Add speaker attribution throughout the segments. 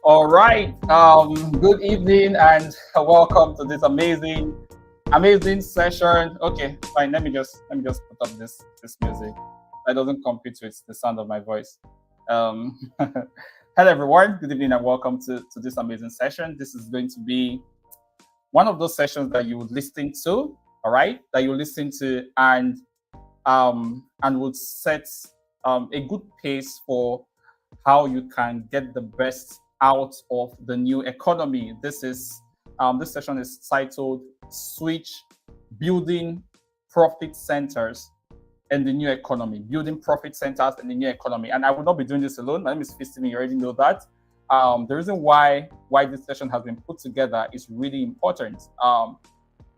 Speaker 1: All right. Good evening and welcome to this amazing session. Okay, fine. Let me just put up this music. That doesn't compete with the sound of my voice. Hello everyone. Good evening and welcome to this amazing session. This is going to be one of those sessions that you would listen to. All right, that you listen to and would set a good pace for how you can get the best out of the new economy. This session is titled "Switch Building Profit Centers in the New Economy." Building profit centers in the new economy, and I will not be doing this alone. My name is Fistini. You already know that. The reason why this session has been put together is really important.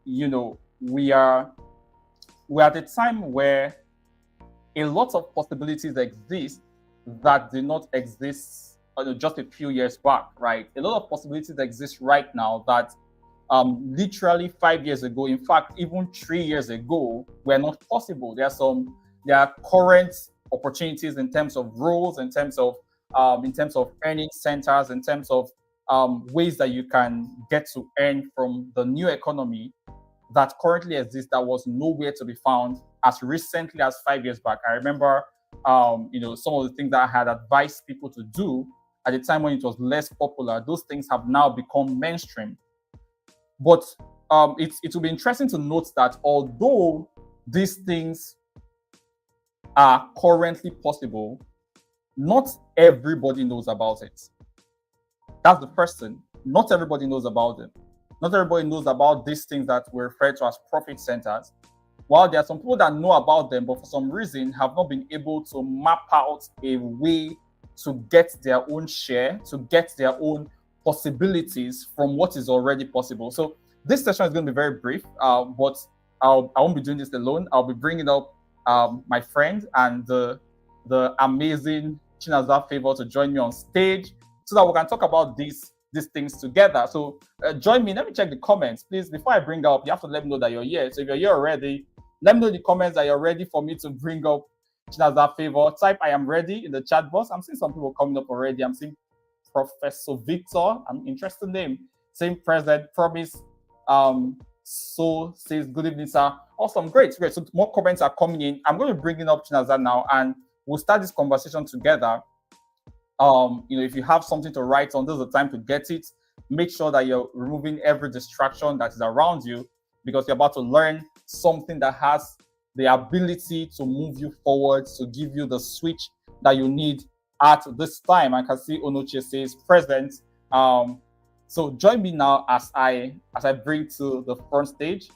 Speaker 1: You know, we're at a time where a lot of possibilities exist that did not exist just a few years back, right? A lot of possibilities exist right now that literally 5 years ago, in fact, even 3 years ago, were not possible. There are current opportunities in terms of roles, in terms of earning centers, in terms of ways that you can get to earn from the new economy that currently exists that was nowhere to be found as recently as 5 years back. I remember, some of the things that I had advised people to do at the time when it was less popular. Those things have now become mainstream. But it will be interesting to note that although these things are currently possible, not everybody knows about it. That's the first thing. Not everybody knows about them. Not everybody knows about these things that we refer to as profit centers. While there are some people that know about them, but for some reason have not been able to map out a way to get their own share, to get their own possibilities from what is already possible. So this session is going to be very brief, but I won't be doing this alone. I'll be bringing up my friend and the amazing Chinaza Favor to join me on stage so that we can talk about these things together. So join me. Let me check the comments, please. Before I bring up, you have to let me know that you're here. So if you're here already, let me know in the comments that you're ready for me to bring up Chinaza Favor. Type "I am ready" in the chat box. I'm seeing some people coming up already. I'm seeing Professor Victor, an interesting name. Same President Promise. So says good evening, sir. Awesome, great. So more comments are coming in. I'm going to bring in up Chinaza now, and we'll start this conversation together. If you have something to write on, this is the time to get it. Make sure that you're removing every distraction that is around you because you're about to learn something that has the ability to move you forward, to give you the switch that you need at this time. I can see Onoche says present. So join me now as I bring to the front stage.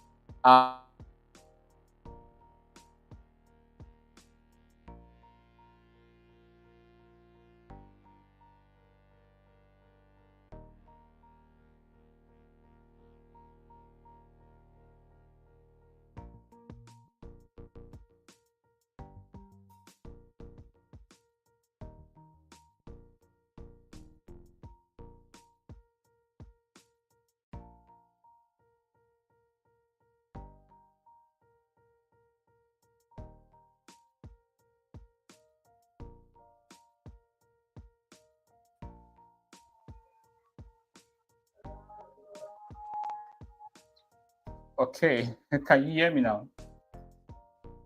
Speaker 1: Okay, can you hear me now?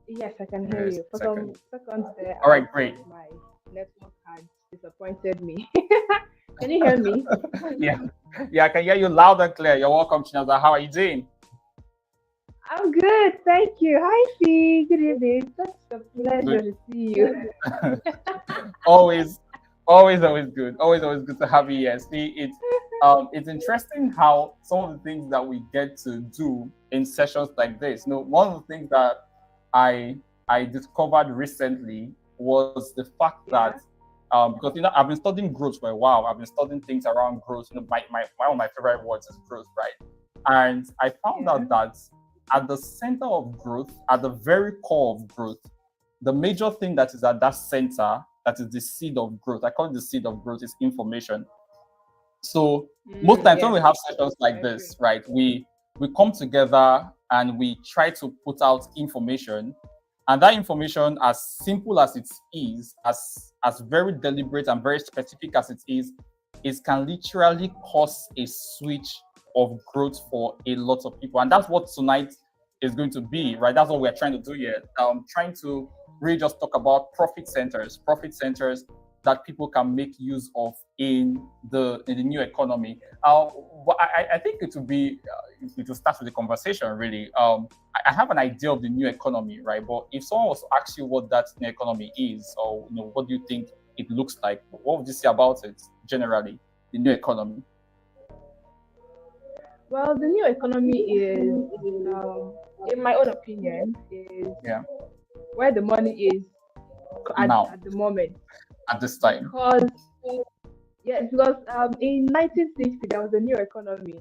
Speaker 2: Yes, I can hear
Speaker 1: Yes,
Speaker 2: you. For
Speaker 1: second.
Speaker 2: some seconds there,
Speaker 1: All
Speaker 2: I
Speaker 1: right, great.
Speaker 2: thought my network had disappointed me. Can you hear me?
Speaker 1: Yeah, yeah, I can hear you loud and clear. You're welcome, Chinaza. How are you doing?
Speaker 2: I'm good, thank you. Hi, Fee. Good evening. Such a pleasure
Speaker 1: Good.
Speaker 2: to see you.
Speaker 1: always, always good. Always good to have you here. See, it's interesting how some of the things that we get to do in sessions like this. One of the things that I I discovered recently was the fact that
Speaker 2: Yeah.
Speaker 1: because I've been studying growth for a while. I've been studying things around growth. My one of my favorite words is growth, right? And I found
Speaker 2: Yeah.
Speaker 1: out that at the center of growth, at the very core of growth, the major thing that is at that center, that is the seed of growth. I call it the seed of growth is information. So most times when
Speaker 2: Yes,
Speaker 1: we have sessions
Speaker 2: I
Speaker 1: like
Speaker 2: agree.
Speaker 1: this, right, we come together and we try to put out information, and that information, as simple as it is, as very deliberate and very specific as it is, it can literally cause a switch of growth for a lot of people. And that's what tonight is going to be, right? That's what we're trying to do here. Trying to really just talk about profit centers that people can make use of in the new economy. I think it will be it will start with the conversation really. I have an idea of the new economy, right? But if someone was to ask you what that new economy is, or what do you think it looks like, what would you say about it generally? The new economy.
Speaker 2: Well, the new economy is, in my own opinion, is
Speaker 1: Yeah.
Speaker 2: where the money is
Speaker 1: Now,
Speaker 2: at the moment.
Speaker 1: at this time.
Speaker 2: Because yeah, because in 1960 there was a new economy.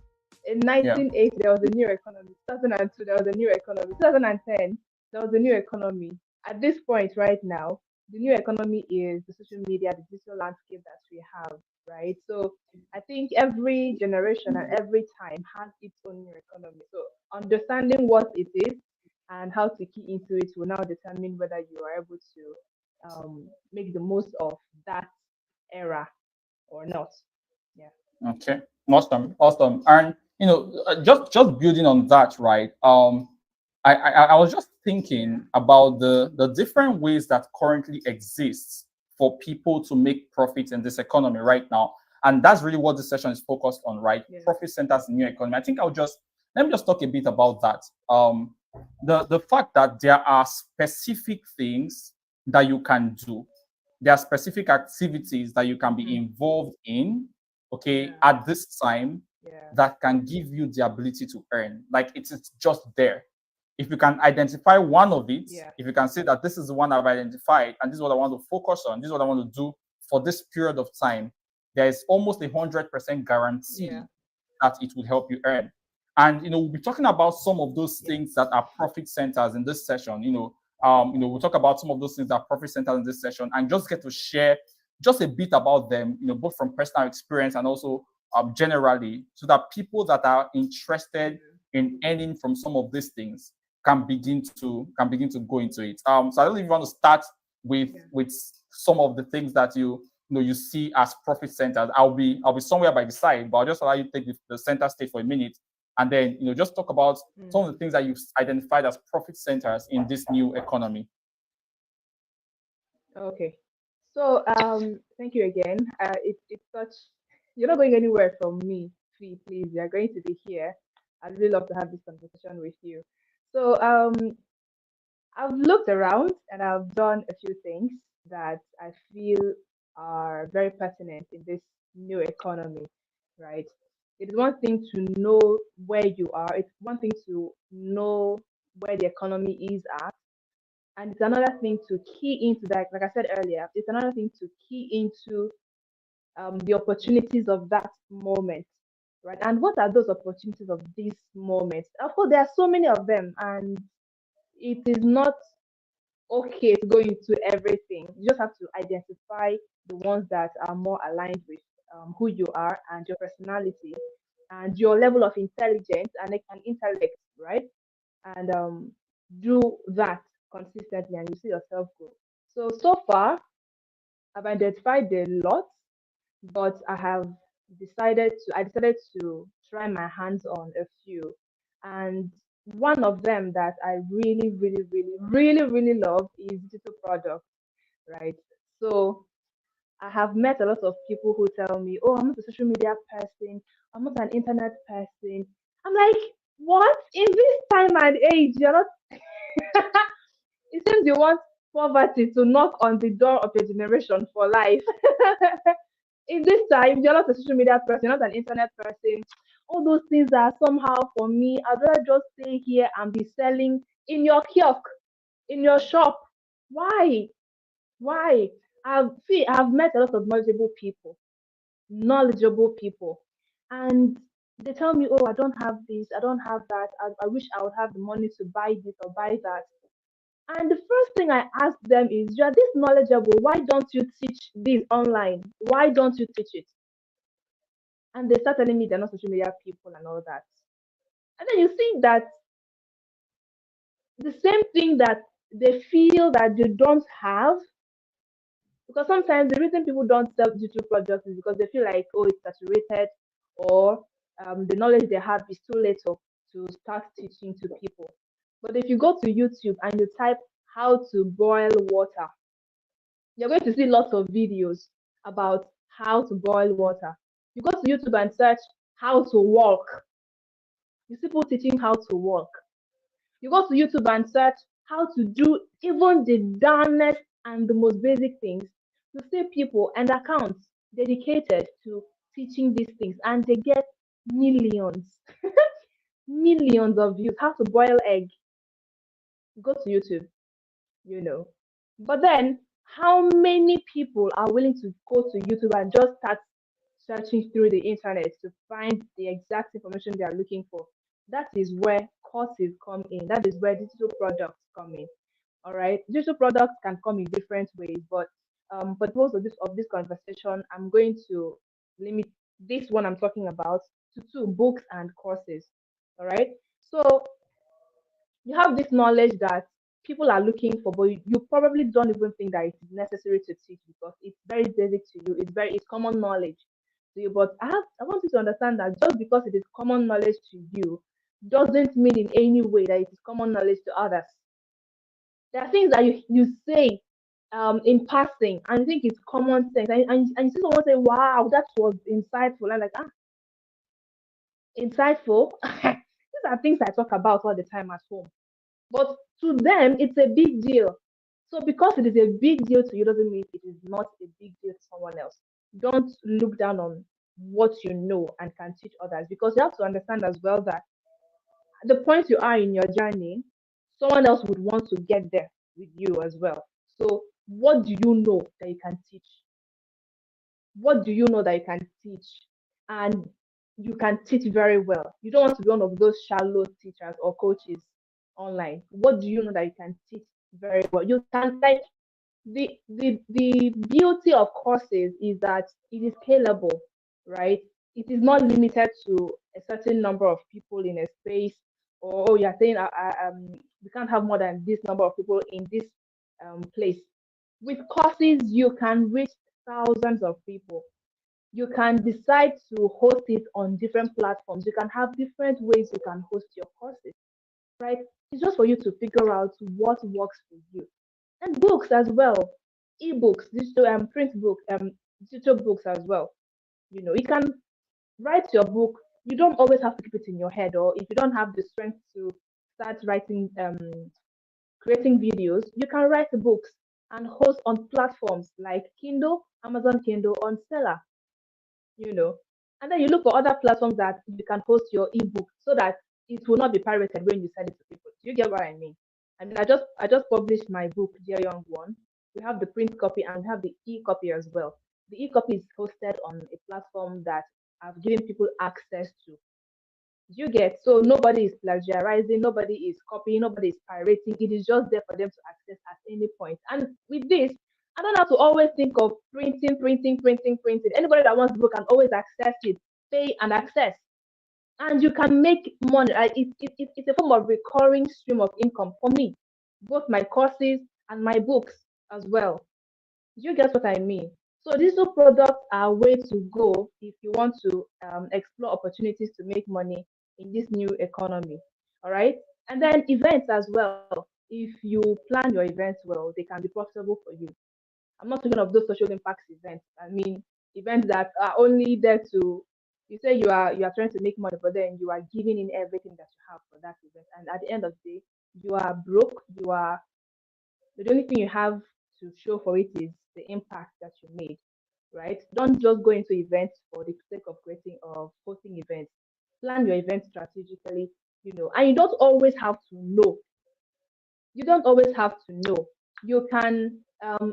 Speaker 2: In
Speaker 1: Yeah.
Speaker 2: 1980 there was a new economy. 2002 there was a new economy. 2010 there was a new economy. At this point right now, the new economy is the social media, the digital landscape that we have, right? So I think every generation and every time has its own new economy. So understanding what it is and how to key into it will now determine whether you are able to make the most of that era or not. Yeah.
Speaker 1: Okay. Awesome. Awesome. And just building on that, right? I was just
Speaker 2: Yeah.
Speaker 1: thinking about the different ways that currently exists for people to make profit in this economy right now. And that's really what this session is focused on, right?
Speaker 2: Yeah.
Speaker 1: Profit centers in new economy. I think I'll just let me just talk a bit about that. The fact that there are specific things that you can do. There are specific activities that you can be
Speaker 2: Mhm.
Speaker 1: involved in, okay,
Speaker 2: Yeah.
Speaker 1: at this time
Speaker 2: Yeah.
Speaker 1: that can give you the ability to earn. Like it is just there. If you can identify one of it,
Speaker 2: Yeah.
Speaker 1: if you can say that this is the one I've identified and this is what I want to focus on, this is what I want to do for this period of time, there is almost 100%
Speaker 2: Yeah.
Speaker 1: guarantee that it will help you earn. And we'll be talking about some of those
Speaker 2: Yeah.
Speaker 1: things that are profit centers in this session. We'll talk about some of those things that are profit centers in this session and just get to share just a bit about them, both from personal experience and also generally, so that people that are interested
Speaker 2: Mhm.
Speaker 1: in earning from some of these things can begin to go into it. So I don't even want to start with
Speaker 2: Yeah.
Speaker 1: some of the things that you see as profit centers. I'll be somewhere by the side, but I'll just allow you to take the center stage for a minute, and then just talk about some of
Speaker 2: Mm.
Speaker 1: the things that you've identified as profit centers in this new economy.
Speaker 2: Okay. So thank you again. It's such you're not going anywhere from me. Please, you're going to be here. I'd really love to have this conversation with you. So I've looked around and I've done a few things that I feel are very pertinent in this new economy, right? It is one thing to know where you are, it's one thing to know where the economy is at, and it's another thing to key into that. Like I said earlier, it's another thing to key into the opportunities of that moment, right? And what are those opportunities of this moment? Of course, there are so many of them, and it is not okay to go into everything. You just have to identify the ones that are more aligned with who you are and your personality and your level of intelligence and intellect, right? And do that consistently, and you see yourself grow. So far, I've identified a lot, but I decided to try my hands on a few. And one of them that I really, really, really, really, really love is digital products, right? So I have met a lot of people who tell me, "Oh, I'm not a social media person. I'm not an internet person." I'm like, "What? In this time and age, you're not." It seems you want poverty to knock on the door of your generation for life. In this time, you're not a social media person, you're not an internet person. All those things are somehow for me. I'd rather just stay here and be selling in your kiosk, in your shop. Why? Why? I've met a lot of knowledgeable people, and they tell me, "Oh, I don't have this, I don't have that. I wish I would have the money to buy this or buy that." And the first thing I ask them is, "You are this knowledgeable. Why don't you teach this online? Why don't you teach it?" And they start telling me they're not social media people and all that. And then you see that the same thing that they feel that they don't have, Because sometimes the reason people don't sell digital products is because they feel like, oh, it's saturated, or the knowledge they have is too little to start teaching to people. But if you go to YouTube and you type how to boil water, you're going to see lots of videos about how to boil water. You go to YouTube and search how to walk. You see people teaching how to walk. You go to YouTube and search how to do even the darnest and the most basic things. You see people and accounts dedicated to teaching these things, and they get millions, millions of views. How to boil egg. Go to YouTube, you know. But then, how many people are willing to go to YouTube and just start searching through the internet to find the exact information they are looking for? That is where courses come in. That is where digital products come in. All right, digital products can come in different ways, but most of this conversation, I'm going to limit this one I'm talking about to two: books and courses. All right, so you have this knowledge that people are looking for, but you probably don't even think that it is necessary to teach because it's very basic to you. It's common knowledge to you. But I want you to understand that just because it is common knowledge to you doesn't mean in any way that it is common knowledge to others. There are things that you say in passing and you think it's common sense, and you see someone say, "Wow, that was insightful." I'm like, insightful. These are things I talk about all the time at home. But to them, it's a big deal. So because it is a big deal to you doesn't mean it is not a big deal to someone else. Don't look down on what you know and can teach others, because you have to understand as well that at the point you are in your journey, someone else would want to get there with you as well. So what do you know that you can teach? What do you know that you can teach? And you can teach very well. You don't want to be one of those shallow teachers or coaches online. What do you know that you can teach very well? You can, like, the beauty of courses is that it is scalable, right? It is not limited to a certain number of people in a space, or, oh, you're saying we can't have more than this number of people in this place. With courses, you can reach thousands of people. You can decide to host it on different platforms. You can have different ways you can host your courses, right? It's just for you to figure out what works for you. And books as well, ebooks, digital and print book, digital books as well. You can write your book. You don't always have to keep it in your head, or if you don't have the strength to start writing, creating videos, you can write books and host on platforms like Kindle, Amazon Kindle, on Seller, you know. And then you look for other platforms that you can host your ebook so that it will not be pirated when you send it to people. Do you get what I mean? I mean, I just published my book, Dear Young One. We have the print copy and we have the e-copy as well. The e-copy is hosted on a platform that I've given people access to. You get, so nobody is plagiarizing, nobody is copying, nobody is pirating. It is just there for them to access at any point. And with this, I don't have to always think of printing, printing, printing, printing. Anybody that wants the book can always access it, pay and access, and you can make money. It's a form of recurring stream of income for me, both my courses and my books as well. Do you get what I mean? So digital products are a way to go if you want to explore opportunities to make money in this new economy. All right. And then events as well. If you plan your events well, they can be profitable for you. I'm not talking of those social impact events. I mean events that are only there to, you say you are trying to make money, but then you are giving in everything that you have for that event. And at the end of the day, you are broke. The only thing you have to show for it is the impact that you made, right? Don't just go into events for the sake of creating or hosting events. Plan your events strategically, and you don't always have to know. You don't always have to know. You can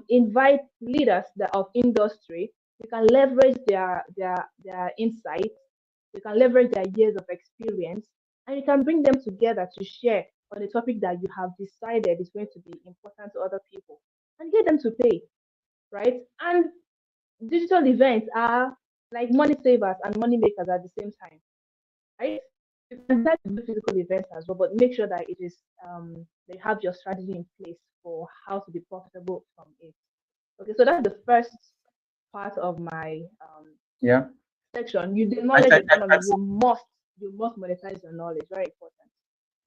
Speaker 2: invite leaders that of industry. You can leverage their insights. You can leverage their years of experience, and you can bring them together to share on a topic that you have decided is going to be important to other people, and get them to pay, right? And digital events are like money savers and money makers at the same time, right? You can decide to do physical events as well, but make sure that it is that you have your strategy in place for how to be profitable from it. Okay, so that's the first part of my
Speaker 1: Yeah.
Speaker 2: section. You the
Speaker 1: I,
Speaker 2: knowledge
Speaker 1: I, I,
Speaker 2: economy.
Speaker 1: I-
Speaker 2: You must monetize your knowledge. Very important.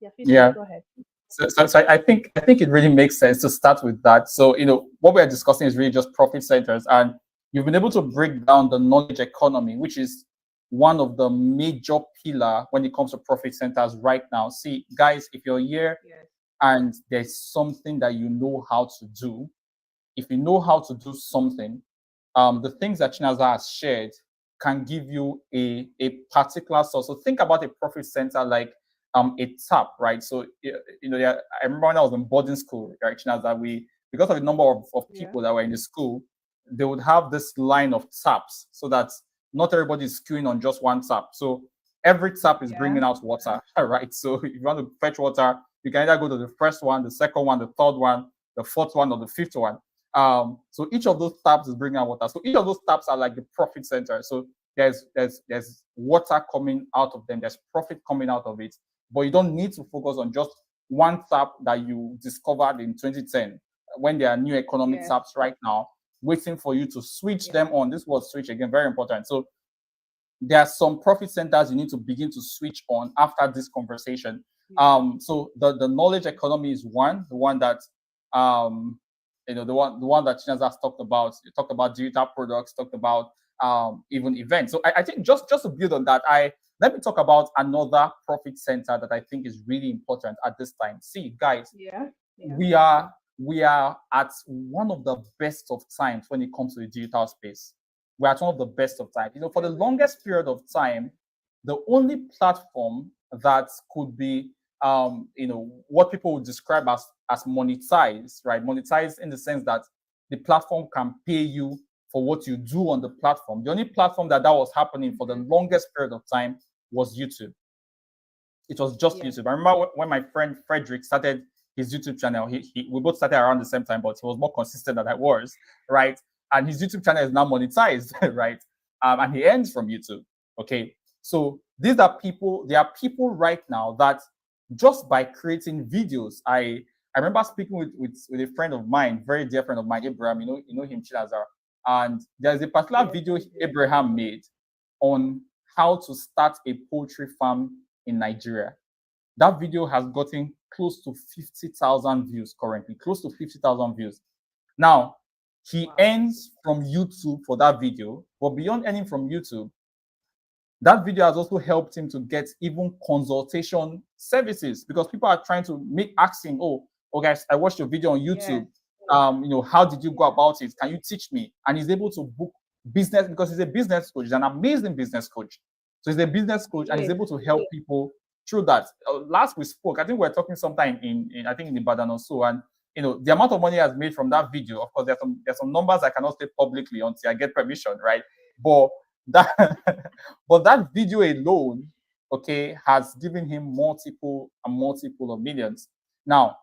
Speaker 2: Yeah, please
Speaker 1: yeah.
Speaker 2: go ahead.
Speaker 1: So I think it really makes sense to start with that. So what we're discussing is really just profit centers, and you've been able to break down the knowledge economy, which is one of the major pillar when it comes to profit centers right now. See, guys, if you're here
Speaker 2: Yes.
Speaker 1: and there's something that you know how to do, if you know how to do something, the things that Chinaza has shared can give you a particular source. So think about a profit center like a tap, right? So yeah, I remember when I was in boarding school, right, Chinaza, we because of the number of
Speaker 2: Yeah.
Speaker 1: people that were in the school, they would have this line of taps so that not everybody is queuing on just one tap. So every tap is
Speaker 2: Yeah.
Speaker 1: bringing out water, right? So if you want to fetch water, you can either go to the first one, the second one, the third one, the fourth one, or the fifth one. So each of those taps is bringing out water. So each of those taps are like the profit center. So there's water coming out of them. There's profit coming out of it. But you don't need to focus on just one tap that you discovered in 2010 when there are new economic
Speaker 2: Yes.
Speaker 1: taps right now waiting for you to switch
Speaker 2: Yeah.
Speaker 1: them on. This was switch again, very important. So there are some profit centers you need to begin to switch on after this conversation.
Speaker 2: Yeah.
Speaker 1: So the knowledge economy is one, the one that the one that Chinaza has talked about. You talked about digital products, talked about even events. So I think just to build on that, let me talk about another profit center that I think is really important at this time. See, guys,
Speaker 2: Yeah. Yeah.
Speaker 1: we are at one of the best of times when it comes to the digital space. We're at one of the best of times. For the longest period of time, the only platform that could be what people would describe as monetized, right? Monetized in the sense that the platform can pay you for what you do on the platform. The only platform that was happening for the
Speaker 2: Mhm.
Speaker 1: longest period of time was YouTube. It was just
Speaker 2: Yes.
Speaker 1: YouTube. I remember when my friend Frederick started his YouTube channel. We both started around the same time, but he was more consistent than I was, right? And his YouTube channel is now monetized, right? And he earns from YouTube. Okay, so these are people. There are people right now that just by creating videos. I remember speaking with a friend of mine, very dear friend of mine, Abraham. You know him, Chilazar. And there's a particular
Speaker 2: Yes.
Speaker 1: video
Speaker 2: I do.
Speaker 1: Abraham made on how to start a poultry farm in Nigeria. That video has gotten close to 50,000 views currently, close to 50,000 views. Now, he
Speaker 2: Wow.
Speaker 1: earns from YouTube for that video, but beyond earning from YouTube, that video has also helped him to get even consultation services because people are trying to ask him, oh guys, I watched your video on
Speaker 2: Yes.
Speaker 1: YouTube. How did you go
Speaker 2: Yeah.
Speaker 1: about it? Can you teach me? And he's able to book business because he's a business coach. He's an amazing business coach. So he's a business coach and he's
Speaker 2: Yes.
Speaker 1: able to help people through that. Last we spoke, I think we were talking sometime in I think in Ibadan or so, and the amount of money he has made from that video. Of course, there's some numbers I cannot say publicly until I get permission, right? But that but that video alone, okay, has given him multiple and multiple of millions. Now,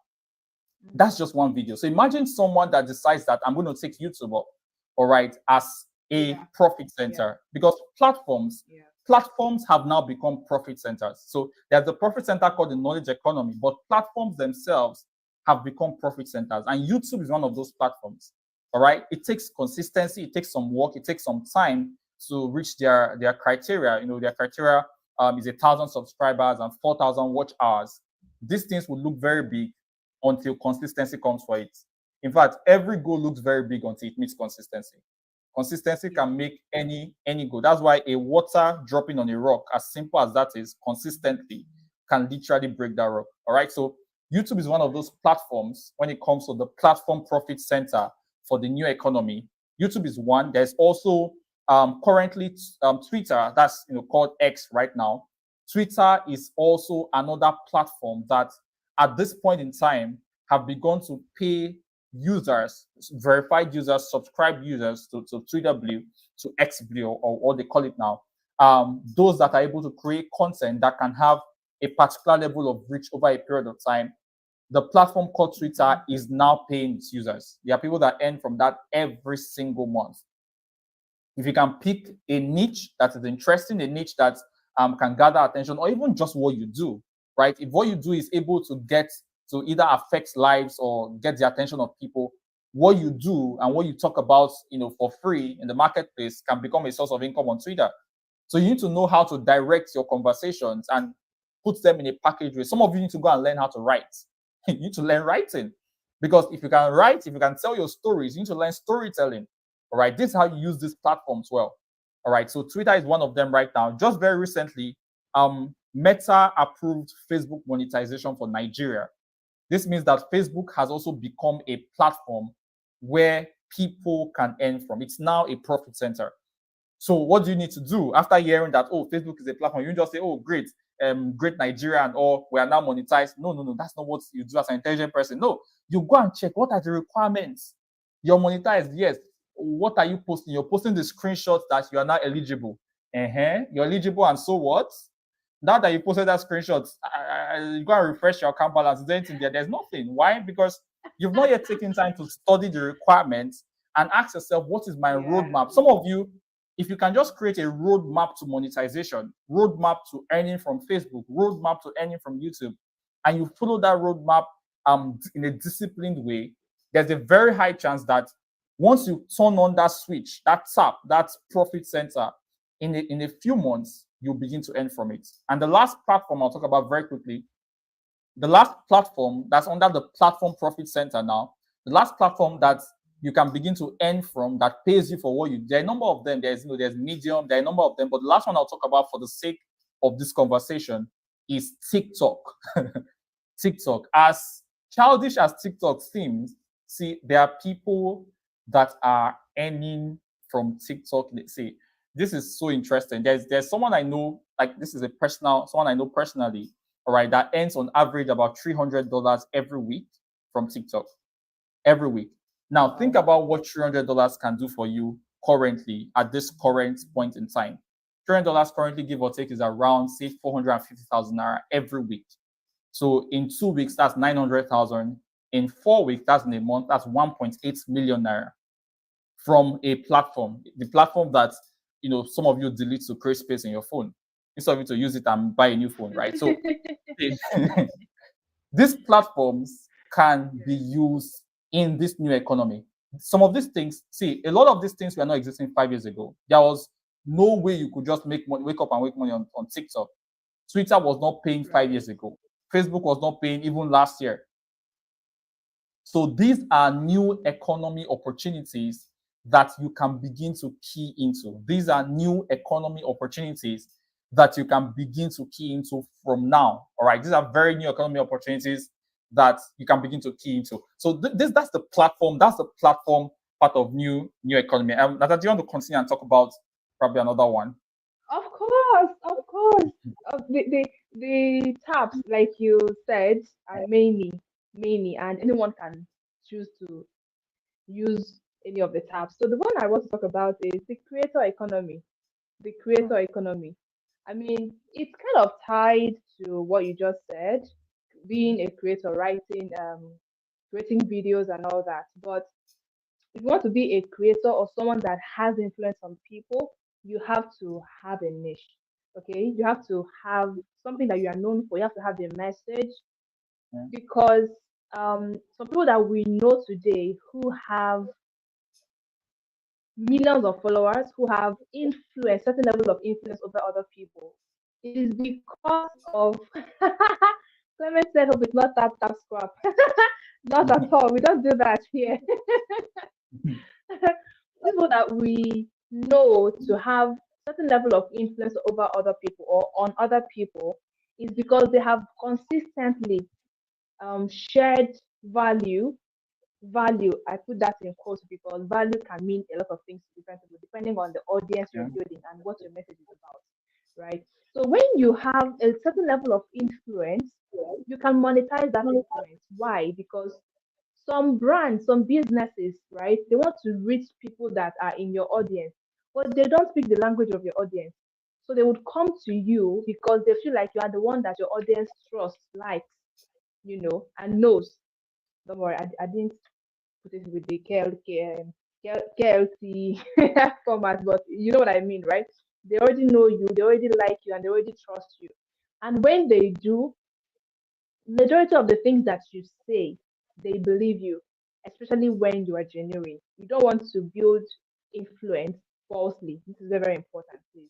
Speaker 2: Mhm.
Speaker 1: that's just one video. So imagine someone that decides that I'm going to take YouTube up, all right, as a
Speaker 2: Yeah.
Speaker 1: profit
Speaker 2: Yeah.
Speaker 1: center because platforms
Speaker 2: Yeah.
Speaker 1: platforms have now become profit centers. So there's a profit center called the knowledge economy, but platforms themselves have become profit centers, and YouTube is one of those platforms. All right, it takes consistency, it takes some work, it takes some time to reach their criteria. Their criteria is 1,000 subscribers and 4,000 watch hours. These things will look very big until consistency comes for it. In fact, every goal looks very big until it meets consistency. Consistency
Speaker 2: Yeah.
Speaker 1: can make any goal. That's why a water dropping on a rock, as simple as that is, consistently can literally break that rock. All right. So YouTube is one of those platforms when it comes to the platform profit center for the new economy. YouTube is one. There's also currently Twitter, that's called X right now. Twitter is also another platform that at this point in time have begun to pay users, verified users, subscribed users to Twitter Blue, to X Blue, or what they call it now. Those that are able to create content that can have a particular level of reach over a period of time. The platform called Twitter is now paying its users. There are people that earn from that every single month. If you can pick a niche that is interesting, a niche that can gather attention, or even just what you do, right? If what you do is able to get to either affect lives or get the attention of people, what you do and what you talk about, for free in the marketplace can become a source of income on Twitter. So you need to know how to direct your conversations and put them in a package way. Some of you need to go and learn how to write. You need to learn writing, because if you can write, if you can tell your stories, you need to learn storytelling. All right, this is how you use these platforms well. All right, so Twitter is one of them right now. Just very recently, Meta approved Facebook monetization for Nigeria. This means that Facebook has also become a platform where people can earn from. It's now a profit center. So what do you need to do after hearing that, oh, Facebook is a platform? You just say, oh, great, great Nigeria and all, we are now monetized. No, that's not what you do as an intelligent person. No, you go and check what are the requirements. You're monetized, yes. What are you posting? You're posting the screenshots that you are now eligible. You're eligible, and so what? Now that you posted that screenshot, you go and refresh your account balance. Is there anything there? There's nothing. Why? Because you've not yet taken time to study the requirements and ask yourself, what is my roadmap? Some of you, if you can just create a roadmap to monetization, roadmap to earning from Facebook, roadmap to earning from YouTube, and you follow that roadmap in a disciplined way, there's a very high chance that once you turn on that switch, that tap, that profit center, in a few months, you'll begin to earn from it. And the last platform I'll talk about very quickly, the last platform that's under the platform profit center now, the last platform that you can begin to earn from, that pays you for what you do. There are a number of them. There's Medium, there are a number of them, but the last one I'll talk about for the sake of this conversation is TikTok. TikTok. As childish as TikTok seems, see, there are people that are earning from TikTok. Let's see, this is so interesting. There's someone I know, like this is someone I know personally, all right, that earns on average about $300 every week from TikTok. Every week. Now, think about what $300 can do for you currently at this current point in time. $300 currently, give or take, is around, say, 450,000 naira every week. So in 2 weeks, that's 900,000. In 4 weeks, that's in a month, that's 1.8 million naira from a platform. The platform that, some of you delete to create space in your phone instead of you to use it and buy a new phone, right? So these platforms can be used in this new economy. Some of these things, see, a lot of these things were not existing 5 years ago. There was no way you could just make money, wake up and make money on TikTok. Twitter was not paying 5 years ago. Facebook was not paying even last year. So these are new economy opportunities that you can begin to key into. These are new economy opportunities that you can begin to key into from now. All right, these are very new economy opportunities that you can begin to key into. So that's the platform. That's the platform part of new economy. Nata, do you want to continue and talk about probably another one?
Speaker 2: Of course. The tabs, like you said, are many, and anyone can choose to use any of the tabs. So the one I want to talk about is the creator economy. The creator economy. I mean, it's kind of tied to what you just said, being a creator, writing, creating videos and all that. But if you want to be a creator or someone that has influence on people, you have to have a niche. Okay, you have to have something that you are known for. You have to have a message, because some people that we know today who have millions of followers, who have influence, certain level of influence over other people, it is because of Clement said, hope it's not tap scrap. Not at all. We don't do that here. People that we know to have certain level of influence over other people or on other people is because they have consistently shared value. Value, I put that in quotes because value can mean a lot of things to different people depending on the audience you're building and what your message is about, right? So when you have a certain level of influence, you can monetize that influence. Why? Because some brands, some businesses, right, they want to reach people that are in your audience, but they don't speak the language of your audience. So they would come to you because they feel like you are the one that your audience trusts, likes, and knows. Don't worry, I didn't put it with the KLT format, but you know what I mean, right? They already know you, they already like you, and they already trust you. And when they do, majority of the things that you say, they believe you. especially when you are genuine. You don't want to build influence falsely. This is very, very important, please.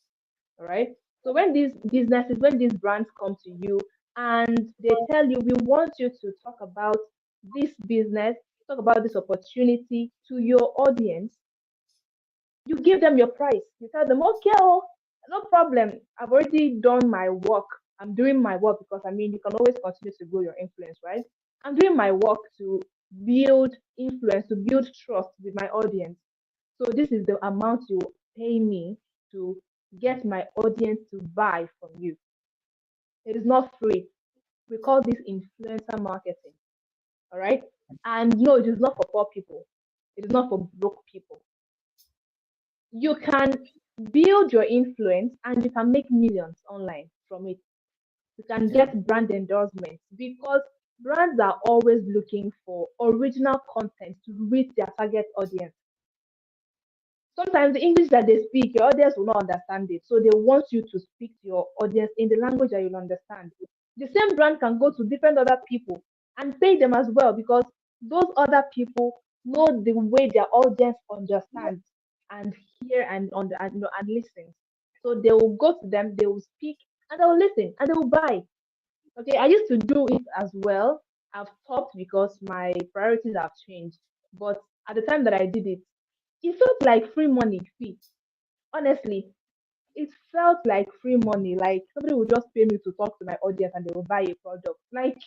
Speaker 2: All right. So when these businesses, when these brands come to you and they tell you, we want you to talk about this business, talk about this opportunity to your audience, you give them your price. You tell them, okay, oh, no problem. I've already done my work. I'm doing my work because I mean, you can always continue to grow your influence, right? I'm doing my work to build influence, to build trust with my audience. So this is the amount you pay me to get my audience to buy from you. It is not free. We call this influencer marketing. All right. And no, it is not for poor people. It is not for broke people. You can build your influence and you can make millions online from it. You can
Speaker 1: Yeah.
Speaker 2: get brand endorsements because brands are always looking for original content to reach their target audience. Sometimes the English that they speak, your audience will not understand it. So they want you to speak to your audience in the language that you'll understand. The same brand can go to different other people and pay them as well because those other people know the way their audience understands and hear and listen. So they will go to them, they will speak and they will listen and they will buy. Okay, I used to do it as well. I've stopped because my priorities have changed. But at the time that I did it, it felt like free money fee. Honestly, it felt like free money. Like somebody would just pay me to talk to my audience and they will buy a product. Like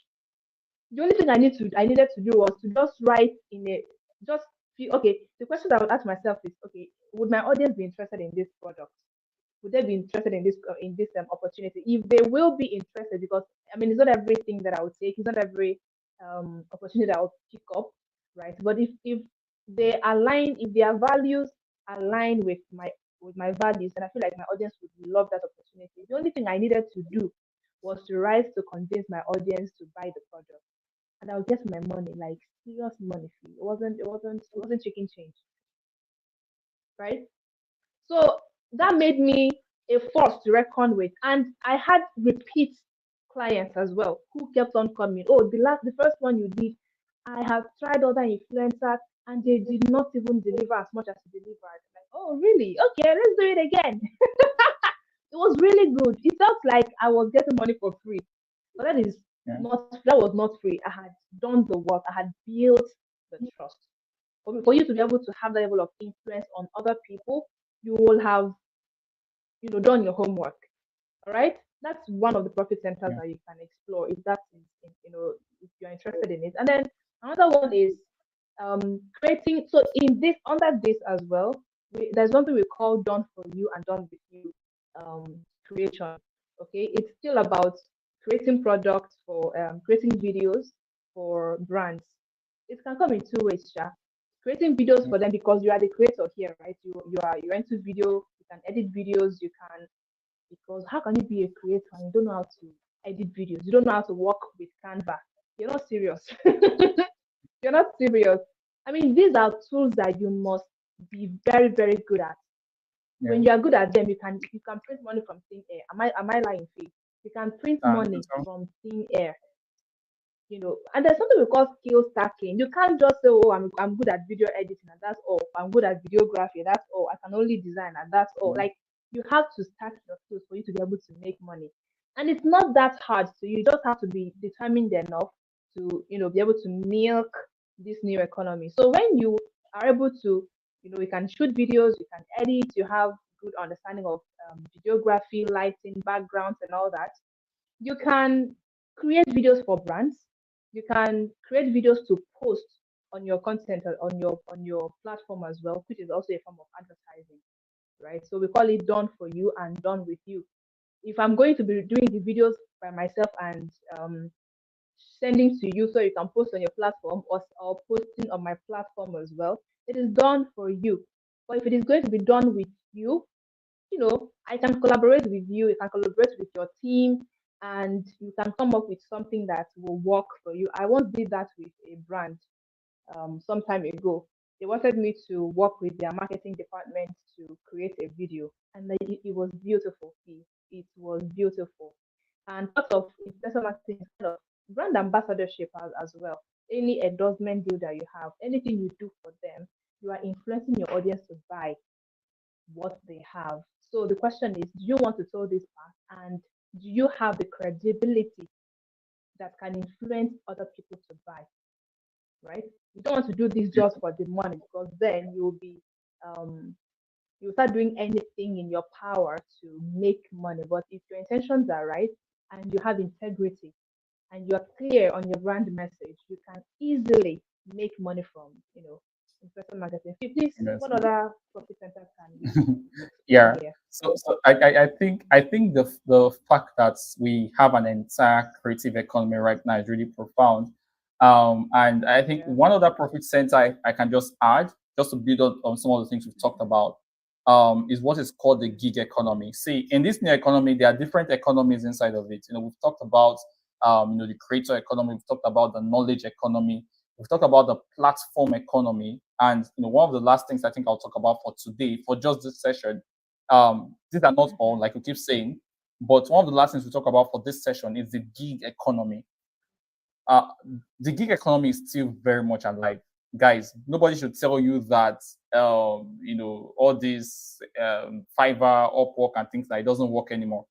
Speaker 2: the only thing I needed to do was to just write in a just feel okay. The question I would ask myself is okay, would my audience be interested in this product? Would they be interested in this opportunity? If they will be interested, because I mean it's not everything that I would take, it's not every opportunity that I would pick up, right? But if they align, if their values align with my values, then I feel like my audience would love that opportunity. The only thing I needed to do was to write to convince my audience to buy the product, and I'll get my money, like serious money fee. It wasn't chicken change, right? So that made me a force to reckon with. And I had repeat clients as well who kept on coming. Oh, the first one you did, I have tried other influencers and they did not even deliver as much as you delivered. Like, oh, really? Okay, let's do it again. It was really good. It felt like I was getting money for free. But
Speaker 1: Yeah.
Speaker 2: that was not free. I had done the work. I had built the trust. For you to be able to have that level of influence on other people, you will have done your homework. All right, that's one of the profit centers
Speaker 1: Yeah.
Speaker 2: that you can explore if that is if you're interested in it. And then another one is creating. So in this under this as well, there's something we call done for you and done with you creation. Okay, it's still about creating products for creating videos for brands. It can come in two ways, Sha. Creating videos
Speaker 1: Yeah.
Speaker 2: for them because you are the creator here, right? You're into video, you can edit videos, you can, because how can you be a creator and you don't know how to edit videos? You don't know how to work with Canva. You're not serious. You're not serious. I mean, these are tools that you must be very, very good at.
Speaker 1: Yeah.
Speaker 2: When you are good at them, you can print money from thin air. Am I lying, Faith? You can print money
Speaker 1: So,
Speaker 2: from thin air. And there's something we call skill stacking. You can't just say, oh, I'm good at video editing and that's all. I'm good at videography, that's all. I can only design and that's all.
Speaker 1: yeah.
Speaker 2: Like you have to stack your skills for you to be able to make money. And it's not that hard. So you just have to be determined enough to, be able to milk this new economy. So when you are able to, you can shoot videos, you can edit, you have good understanding of videography, lighting, backgrounds, and all that, you can create videos for brands. You can create videos to post on your content or on your platform as well, which is also a form of advertising, right? So we call it done for you and done with you. If I'm going to be doing the videos by myself and sending to you so you can post on your platform, or posting on my platform as well, it is done for you. But if it is going to be done with you, I can collaborate with you, you can collaborate with your team, and you can come up with something that will work for you. I once did that with a brand some time ago. They wanted me to work with their marketing department to create a video, and it was beautiful. It was beautiful. And part of influencer marketing is kind of brand brand ambassadorship as well. Any endorsement deal that you have, anything you do for them, you are influencing your audience to buy what they have. So the question is, do you want to tell this part, and do you have the credibility that can influence other people to buy, right? You don't want to do this just for the money, because then you'll be um you start doing anything in your power to make money. But if your intentions are right and you have integrity and you're clear on your brand message, you can easily make money from, influencer marketing. Please,
Speaker 1: Yes.
Speaker 2: what other profit centers can we explore
Speaker 1: Yeah.
Speaker 2: here?
Speaker 1: So I think the fact that we have an entire creative economy right now is really profound. And I think
Speaker 2: Yeah.
Speaker 1: one other profit center I can just add, just to build on some of the things we've talked about, is what is called the gig economy. See, in this new economy, there are different economies inside of it. We've talked about the creator economy, we've talked about the knowledge economy, we've talked about the platform economy, and one of the last things I think I'll talk about for today, for just this session, these are not all,
Speaker 2: Mhm.
Speaker 1: like we keep saying, but one of the last things we talk about for this session is the gig economy. uh, the gig economy is still very much alive, guys. Nobody should tell you that all these Fiverr, Upwork, and things like it doesn't work anymore.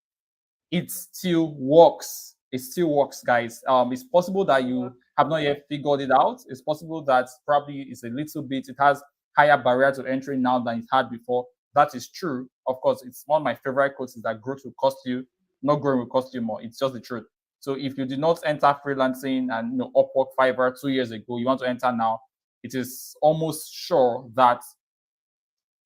Speaker 1: It still works. It still works, guys. It's possible that you
Speaker 2: Well,
Speaker 1: have not yet figured it out. It's possible that probably it's a little bit, it has higher barrier to entry now than it had before. That is true. Of course, it's one of my favorite quotes is that growth will cost you, not growing will cost you more. It's just the truth. So if you did not enter freelancing and Upwork, Fiverr 2 years ago, you want to enter now, it is almost sure that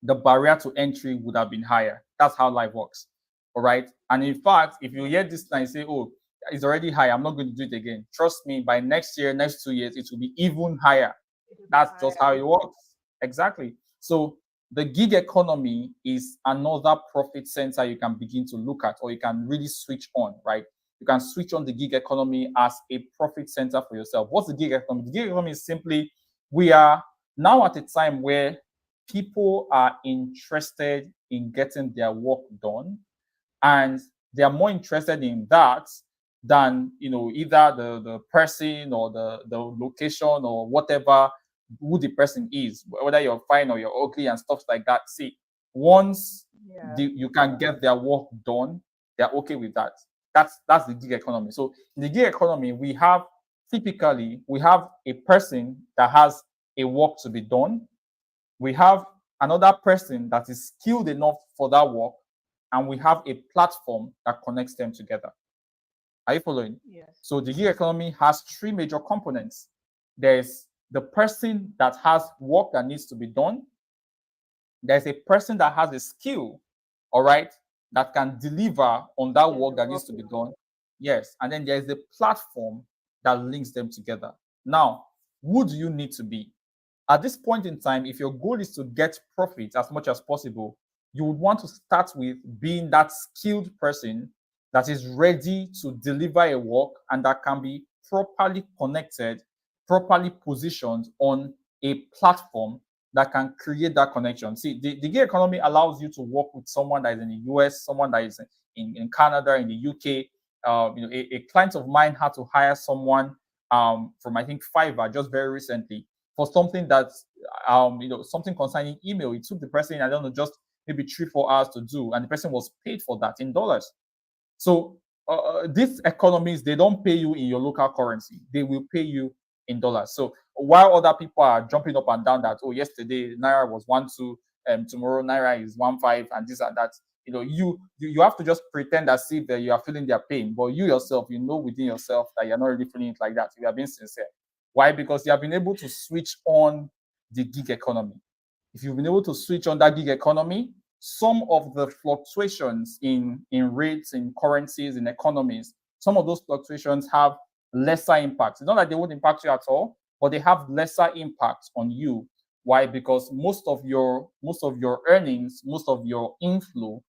Speaker 1: the barrier to entry would have been higher. That's how life works. All right. And in fact, if you hear this and say, oh, it's already high, I'm not going to do it again. Trust me, by next year, next 2 years, it will be even higher.
Speaker 2: it will be
Speaker 1: That's just how
Speaker 2: higher.
Speaker 1: it works. Exactly. So the gig economy is another profit center you can begin to look at, or you can really switch on, right? You can switch on the gig economy as a profit center for yourself. What's the gig economy? The gig economy is simply, we are now at a time where people are interested in getting their work done, and they are more interested in that than either the person or the location or whatever, who the person is, whether you're fine or you're ugly and stuff like that. See, once
Speaker 2: Yeah.
Speaker 1: you can get their work done, they're okay with that. That's the gig economy. So in the gig economy, we have a person that has a work to be done. We have another person that is skilled enough for that work, and we have a platform that connects them together. Are you following?
Speaker 2: Yes.
Speaker 1: So the gig economy has three major components. There's the person that has work that needs to be done. There's a person that has a skill, all right, that can deliver on that
Speaker 2: Get
Speaker 1: work
Speaker 2: the
Speaker 1: that needs
Speaker 2: work
Speaker 1: to be
Speaker 2: done.
Speaker 1: done. Yes. And then there's the platform that links them together. Now, who do you need to be? At this point in time, if your goal is to get profit as much as possible, you would want to start with being that skilled person that is ready to deliver a work and that can be properly connected, properly positioned on a platform that can create that connection. See, the gig economy allows you to work with someone that is in the US, someone that is in Canada, in the UK. A client of mine had to hire someone from, I think, Fiverr just very recently for something that's something concerning email. It took the person, I don't know, just maybe 3-4 hours to do, and the person was paid for that in dollars. So these economies, they don't pay you in your local currency, they will pay you in dollars. So while other people are jumping up and down that, oh, yesterday naira was 1-2, tomorrow naira is 1-5, and this and that, you have to just pretend as if that you are feeling their pain, but you yourself, within yourself that you're not really feeling it like that. You are being sincere. Why? Because you have been able to switch on the gig economy. If you've been able to switch on that gig economy, some of the fluctuations in rates, in currencies, in economies, some of those fluctuations have lesser impact. It's not that they won't impact you at all, but they have lesser impact on you. Why? Because most of your earnings, most of your inflow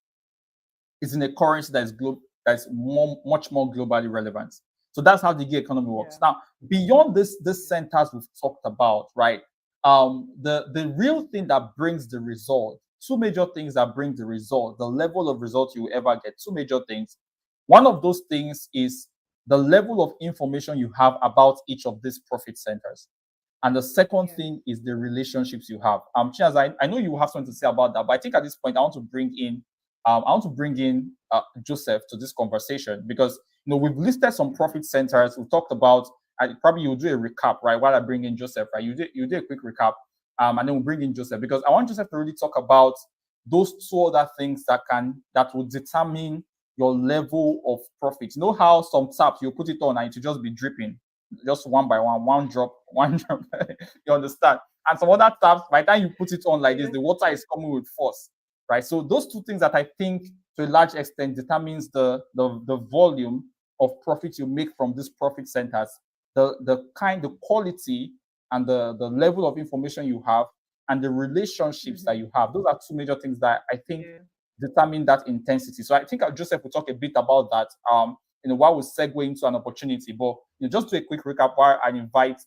Speaker 1: is in a currency that's much more globally relevant. So that's how the gig economy works.
Speaker 2: Yeah.
Speaker 1: Now, beyond this centers we've talked about, right? The real thing that brings the result, two major things that bring the result, the level of result you will ever get, two major things. One of those things is the level of information you have about each of these profit centers. And the second
Speaker 2: Yeah.
Speaker 1: thing is the relationships you have. Chiaz, I know you have something to say about that, but I think at this point I want to bring in Joseph to this conversation, because we've listed some profit centers. We talked about, probably you'll do a recap, right? While I bring in Joseph, right? You do a quick recap, and then we'll bring in Joseph, because I want Joseph to really talk about those two other things that will determine your level of profit. You know how some taps you put it on and it will just be dripping, just one by one drop, one drop. You understand? And some other taps, by the time you put it on like this, the water is coming with force, right? So those two things that I think to a large extent determines the volume of profit you make from these profit centers, the quality and the level of information you have, and the relationships that you have. Those are two major things that I think determine that intensity. So I think Joseph will talk a bit about that while we segue into an opportunity. But just do a quick recap while I invite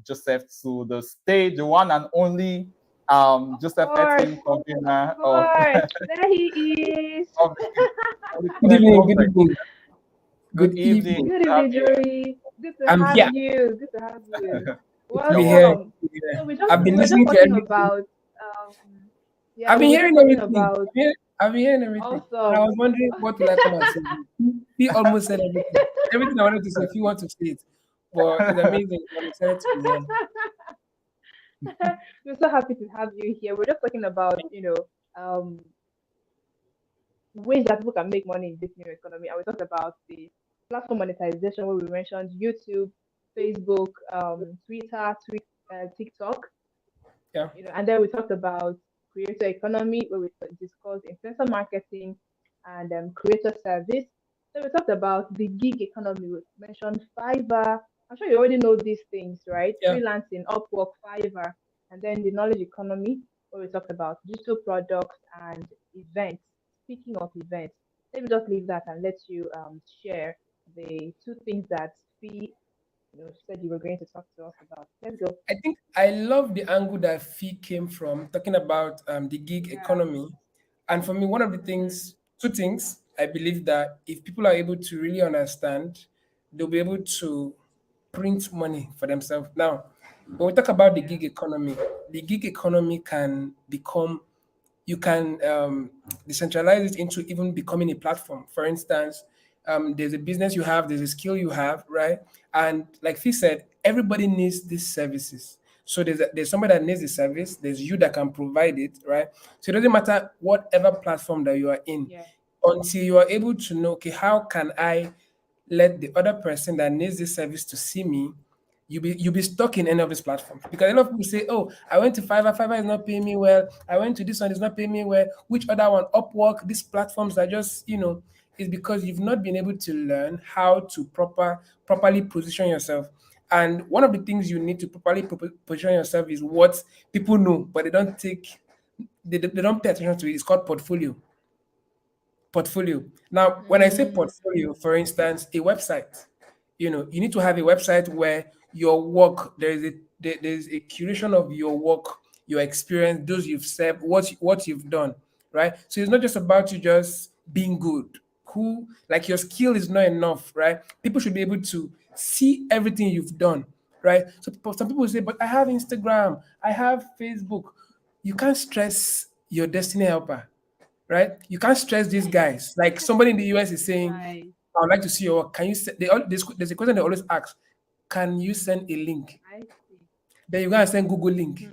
Speaker 1: Joseph to the stage, the one and only Joseph Etin, convener of
Speaker 2: there he is.
Speaker 3: Good evening. Good evening.
Speaker 1: Good evening.
Speaker 2: Good evening, Joey. Good to
Speaker 3: I'm
Speaker 2: have
Speaker 3: here.
Speaker 2: you. Good to have you.
Speaker 3: To be here.
Speaker 2: Welcome. So
Speaker 3: I've been
Speaker 2: we're just
Speaker 3: listening to
Speaker 2: talking
Speaker 3: everything.
Speaker 2: about
Speaker 3: I've been
Speaker 2: we're
Speaker 3: hearing
Speaker 2: just talking
Speaker 3: everything.
Speaker 2: about
Speaker 3: I've been hearing everything. And I was wondering what will I come and say. He almost said everything. Everything I wanted to say, if you want to say it. But it's amazing. I'm excited to be here.
Speaker 2: we're so happy to have you here. We're just talking about, ways that people can make money in this new economy. And we talked about the platform monetization where we mentioned YouTube, Facebook, Twitter, TikTok.
Speaker 3: Yeah.
Speaker 2: And then we talked about creator economy where we discussed influencer marketing and creator service. Then we talked about the gig economy. We mentioned Fiverr. I'm sure you already know these things, right?
Speaker 3: Yeah.
Speaker 2: Freelancing, Upwork, Fiverr, and then the knowledge economy where we talked about digital products and events. Speaking of events, let me just leave that and let you share the two things that we said you were going to talk to us about. Let's go.
Speaker 3: I think I love the angle that Fee came from, talking about the gig economy. And for me, one of the things, two things, I believe that if people are able to really understand, they'll be able to print money for themselves. Now, when we talk about the gig economy can become, you can decentralize it into even becoming a platform. For instance, there's a business you have, there's a skill you have, right? And like Fee said, everybody needs these services. So there's somebody that needs the service, there's you that can provide it, right? So it doesn't matter whatever platform that you are in, until you are able to know, okay, how can I let the other person that needs this service to see me, you'll be stuck in any of these platforms. Because a lot of people say, oh, I went to Fiverr is not paying me well. I went to this one, it's not paying me well. Which other one? Upwork, these platforms are just, it's because you've not been able to learn how to properly position yourself. And one of the things you need to properly position yourself is what people know, but they don't pay attention to it. It's called portfolio. Now, when I say portfolio, for instance, a website, you need to have a website where your work, there's a curation of your work, your experience, those you've said, what you've done, right? So it's not just about you just being good. Like your skill is not enough, right? People should be able to see everything you've done, right? So some people say, but I have Instagram, I have Facebook. You can't stress your destiny helper, right? You can't stress these guys. Like somebody in the US is saying,
Speaker 2: Right.
Speaker 3: I would like to see your work. Can you there's a question they always ask, can you send a link?
Speaker 2: I see.
Speaker 3: Then you gotta send Google link.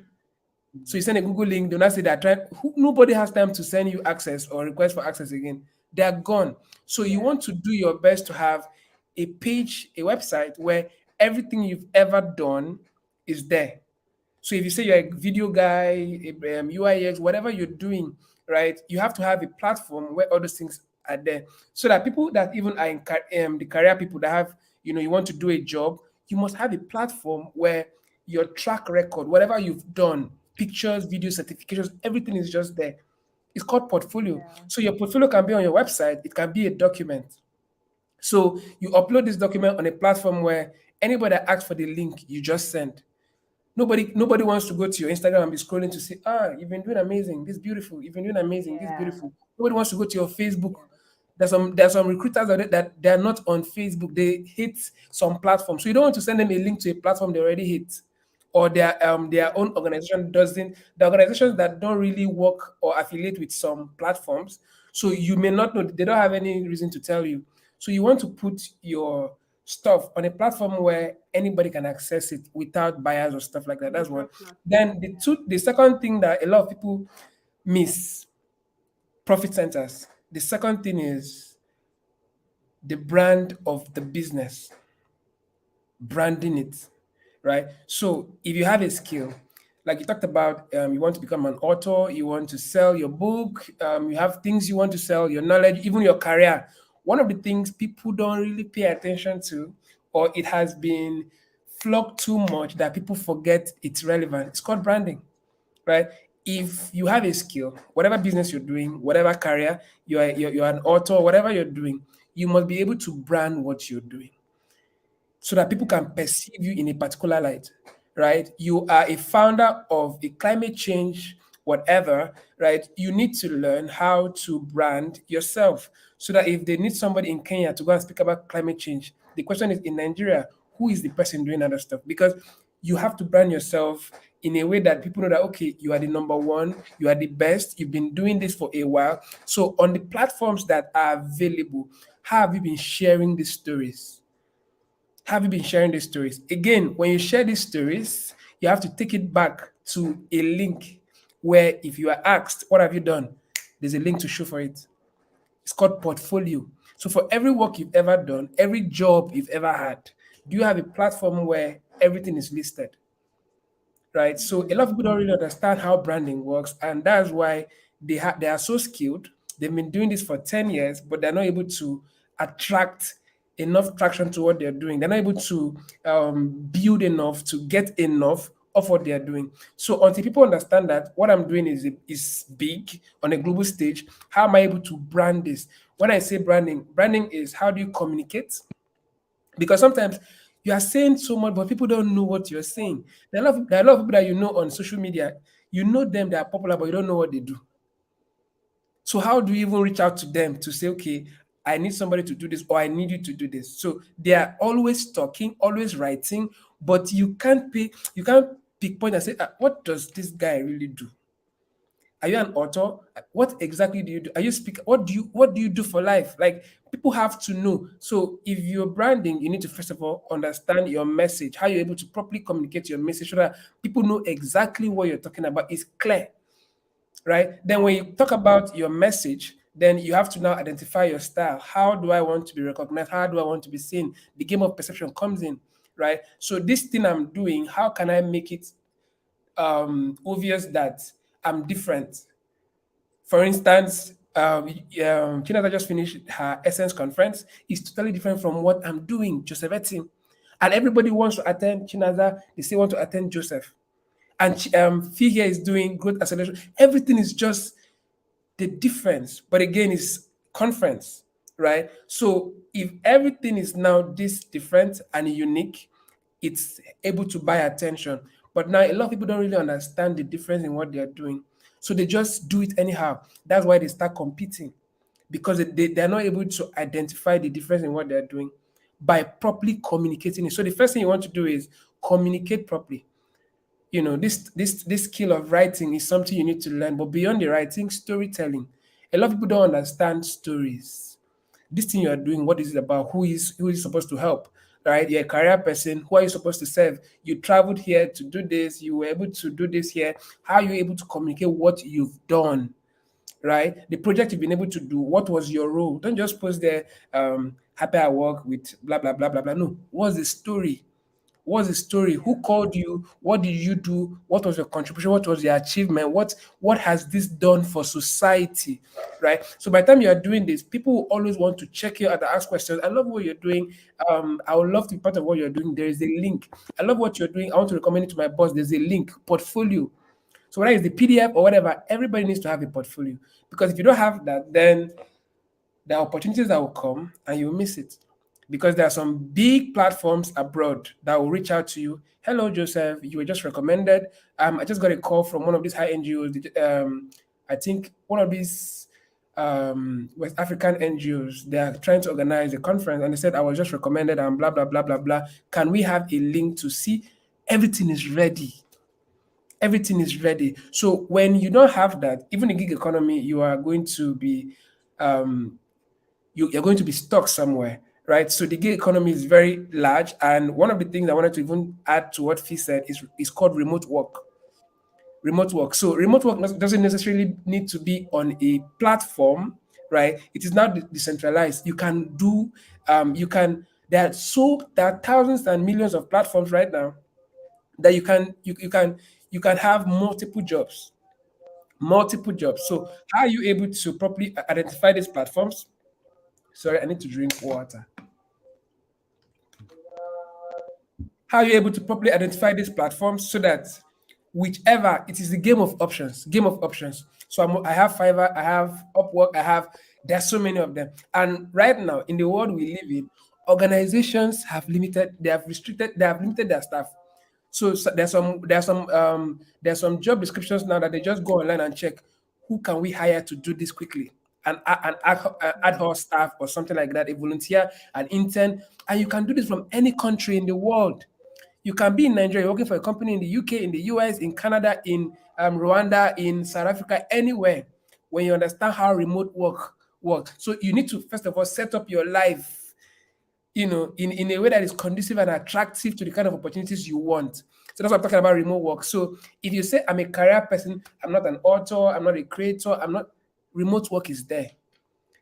Speaker 3: So you send a Google link, do not say that nobody has time to send you access or request for access again. They are gone. So you want to do your best to have a page, a website where everything you've ever done is there. So if you say you're a video guy, UI whatever you're doing, right, you have to have a platform where all those things are there, so that people that even are in the career people that have, you want to do a job, you must have a platform where your track record, whatever you've done, pictures, videos, certifications, everything is just there. It's called portfolio.
Speaker 2: Yeah.
Speaker 3: So your portfolio can be on your website. It can be a document. So you upload this document on a platform where anybody that asks for the link, you just send. Nobody wants to go to your Instagram and be scrolling to say, you've been doing amazing, this is beautiful, you've been doing amazing, this is
Speaker 2: Yeah.
Speaker 3: beautiful. Nobody wants to go to your Facebook. There's some recruiters out there that they're not on Facebook. They hit some platform. So you don't want to send them a link to a platform they already hit. Or their own organization doesn't, the organizations that don't really work or affiliate with some platforms. So you may not know, they don't have any reason to tell you. So you want to put your stuff on a platform where anybody can access it without bias or stuff like that. That's one. Then the second thing that a lot of people miss, profit centers. The second thing is the brand of the business, branding it, right? So if you have a skill, like you talked about, you want to become an author, you want to sell your book, you have things you want to sell, your knowledge, even your career. One of the things people don't really pay attention to, or it has been flogged too much that people forget it's relevant. It's called branding, right? If you have a skill, whatever business you're doing, whatever career, you're an author, whatever you're doing, you must be able to brand what you're doing so that people can perceive you in a particular light, right? You are a founder of a climate change, whatever, right? You need to learn how to brand yourself so that if they need somebody in Kenya to go and speak about climate change, the question is in Nigeria, who is the person doing other stuff? Because you have to brand yourself in a way that people know that, okay, you are the number one, you are the best, you've been doing this for a while. So on the platforms that are available, how have you been sharing these stories? Have you been sharing these stories? Again, when you share these stories, you have to take it back to a link where if you are asked, what have you done? There's a link to show for it. It's called portfolio. So for every work you've ever done, every job you've ever had, do you have a platform where everything is listed? Right? So a lot of people don't really understand how branding works, and that's why they are so skilled. They've been doing this for 10 years, but they're not able to attract enough traction to what they're doing. They're not able to build enough to get enough of what they are doing. So until people understand that what I'm doing is big on a global stage, how am I able to brand this? When I say branding, branding is how do you communicate? Because sometimes you are saying so much, but people don't know what you're saying. There are a lot of people that you know on social media. You know them, they are popular, but you don't know what they do. So how do you even reach out to them to say, okay, I need somebody to do this, or I need you to do this? So they are always talking, always writing, but you can't pinpoint and say, what does this guy really do? Are you an author? What exactly do you do? Are you speak? What do you do for life? Like people have to know. So if you're branding, you need to first of all understand your message, how you're able to properly communicate your message so that people know exactly what you're talking about is clear, right? Then when you talk about your message, then you have to now identify your style. How do I want to be recognized? How do I want to be seen? The game of perception comes in, right? So this thing I'm doing, how can I make it obvious that I'm different? For instance, Chinata just finished her Essence conference. It's totally different from what I'm doing, Joseph. And everybody wants to attend Chinaza. They still want to attend Joseph. And Fee here is doing growth acceleration. Everything is just the difference. But again, it's conference, right? So if everything is now this different and unique, it's able to buy attention. But now a lot of people don't really understand the difference in what they're doing. So they just do it anyhow. That's why they start competing because they're not able to identify the difference in what they're doing by properly communicating it. So the first thing you want to do is communicate properly. You know, this skill of writing is something you need to learn. But beyond the writing, storytelling. A lot of people don't understand stories. This thing you are doing, what is it about? Who is supposed to help? Right? You're a career person. Who are you supposed to serve? You traveled here to do this. You were able to do this here. How are you able to communicate what you've done? Right? The project you've been able to do. What was your role? Don't just post there, happy at work with blah blah blah blah blah. No. What's the story? What's the story? Who called you? What did you do? What was your contribution? What was your achievement? What has this done for society? Right. So by the time you are doing this, people will always want to check you out and ask questions. I love what you're doing. I would love to be part of what you're doing. There is a link. I love what you're doing. I want to recommend it to my boss. There's a link, portfolio. So whether it's the PDF or whatever, everybody needs to have a portfolio. Because if you don't have that, then there are opportunities that will come and you'll miss it because there are some big platforms abroad that will reach out to you. Hello, Joseph, you were just recommended. I just got a call from one of these high NGOs. I think one of these West African NGOs. They are trying to organize a conference, and they said I was just recommended and blah blah blah blah blah. Can we have a link to see everything is ready? Everything is ready. So when you don't have that, even in gig economy, you are going to be you're going to be stuck somewhere, right? So the gig economy is very large, and one of the things I wanted to even add to what Fee said is called remote work. Remote work. So remote work doesn't necessarily need to be on a platform, right? It is now decentralized. You can do, you can. There are thousands and millions of platforms right now that you can have multiple jobs, multiple jobs. So how are you able to properly identify these platforms? Sorry, I need to drink water. How are you able to properly identify these platforms so that whichever it is the game of options, game of options. So I have Fiverr, I have Upwork, there's so many of them. And right now in the world we live in, organizations have limited their staff. So there's some job descriptions now that they just go online and check who can we hire to do this quickly. An ad hoc staff or something like that, a volunteer, an intern, and you can do this from any country in the world. You can be in Nigeria, you're working for a company in the UK, in the US, in Canada, in Rwanda, in South Africa, anywhere. When you understand how remote work works, so you need to first of all set up your life, in a way that is conducive and attractive to the kind of opportunities you want. So that's what I'm talking about remote work. So if you say I'm a career person, I'm not an author, I'm not a creator, I'm not, remote work is there.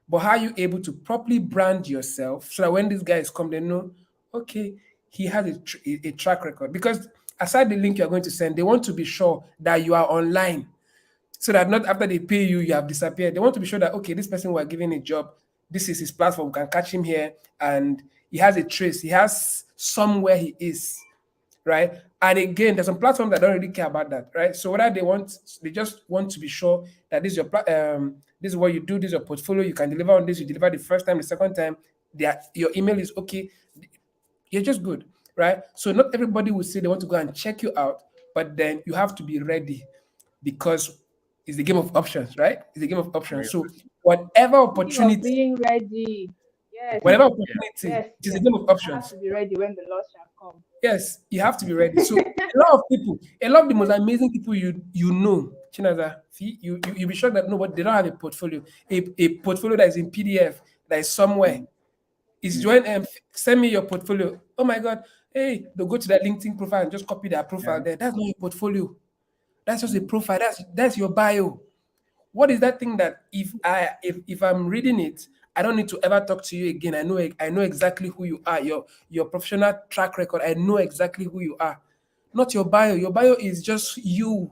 Speaker 3: But how are you able to properly brand yourself so that when these guys come, they know, okay, he has a track record? Because aside the link you're going to send, they want to be sure that you are online so that not after they pay you, you have disappeared. They want to be sure that, okay, this person we're giving a job, this is his platform, we can catch him here, and he has a trace, he has somewhere he is, right? And again, there's some platforms that don't really care about that, right? So whether they just want to be sure that this is what you do, this is your portfolio, you can deliver on this, you deliver the first time, the second time, your email is okay, you're just good, right? So not everybody will say they want to go and check you out, but then you have to be ready because it's the game of options, right? It's a game of options. So whatever
Speaker 2: Speaking of
Speaker 3: opportunity,
Speaker 2: being ready, yes,
Speaker 3: whatever opportunity,
Speaker 2: yes,
Speaker 3: it is a
Speaker 2: yes.
Speaker 3: game of
Speaker 2: I
Speaker 3: options.
Speaker 2: have to be ready when the Lord shall come.
Speaker 3: Yes, you have to be ready. So a lot of the most amazing people you know, Chinaza, you be sure that nobody they don't have a portfolio, a portfolio that is in PDF that is somewhere. Is join send me your portfolio. Oh my God, hey, they'll go to that LinkedIn profile and just copy their profile there. That's not your portfolio. That's just a profile. That's your bio. What is that thing that if I'm reading it, I don't need to ever talk to you again. I know exactly who you are. Your professional track record. I know exactly who you are. Not your bio. Your bio is just you.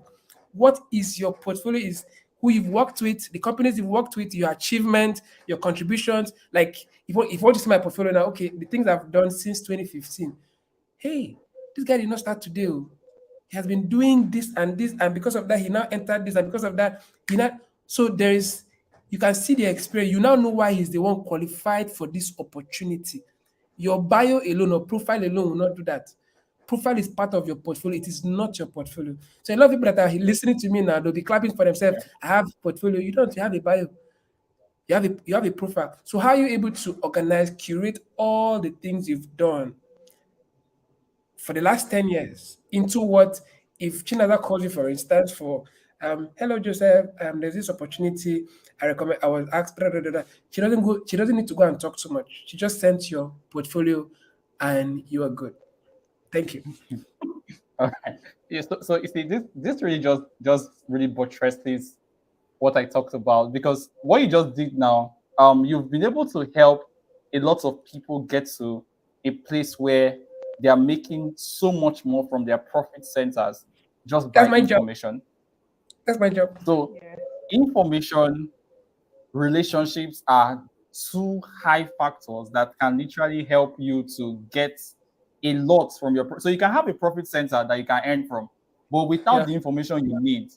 Speaker 3: What is your portfolio is who you've worked with, the companies you've worked with, your achievement, your contributions. Like if you want to see my portfolio now, okay, the things I've done since 2015. Hey, this guy did not start today. Oh. He has been doing this, and because of that, he now entered this, and because of that, he now. So there is, you can see the experience. You now know why he's the one qualified for this opportunity. Your bio alone or profile alone will not do that. Profile is part of your portfolio. It is not your portfolio. So a lot of people that are listening to me now, they'll be clapping for themselves. I have portfolio. You don't. You have a bio. You have a profile. So how are you able to organize, curate all the things you've done for the last 10 years into what if Chinaza calls you, for instance, for hello Joseph, there's this opportunity. I was asked, blah, blah, blah, blah. She doesn't need to go and talk too much. She just sends your portfolio and you are good. Thank you.
Speaker 1: All right. Yeah, so you see, this really just really buttresses what I talked about, because what you just did now, you've been able to help a lot of people get to a place where they are making so much more from their profit centers just by
Speaker 3: That's my job.
Speaker 1: information.
Speaker 3: That's my job.
Speaker 1: So
Speaker 2: Yeah.
Speaker 1: information, relationships are two high factors that can literally help you to get a lot from so you can have a profit center that you can earn from, but without
Speaker 3: Yeah.
Speaker 1: the information you need,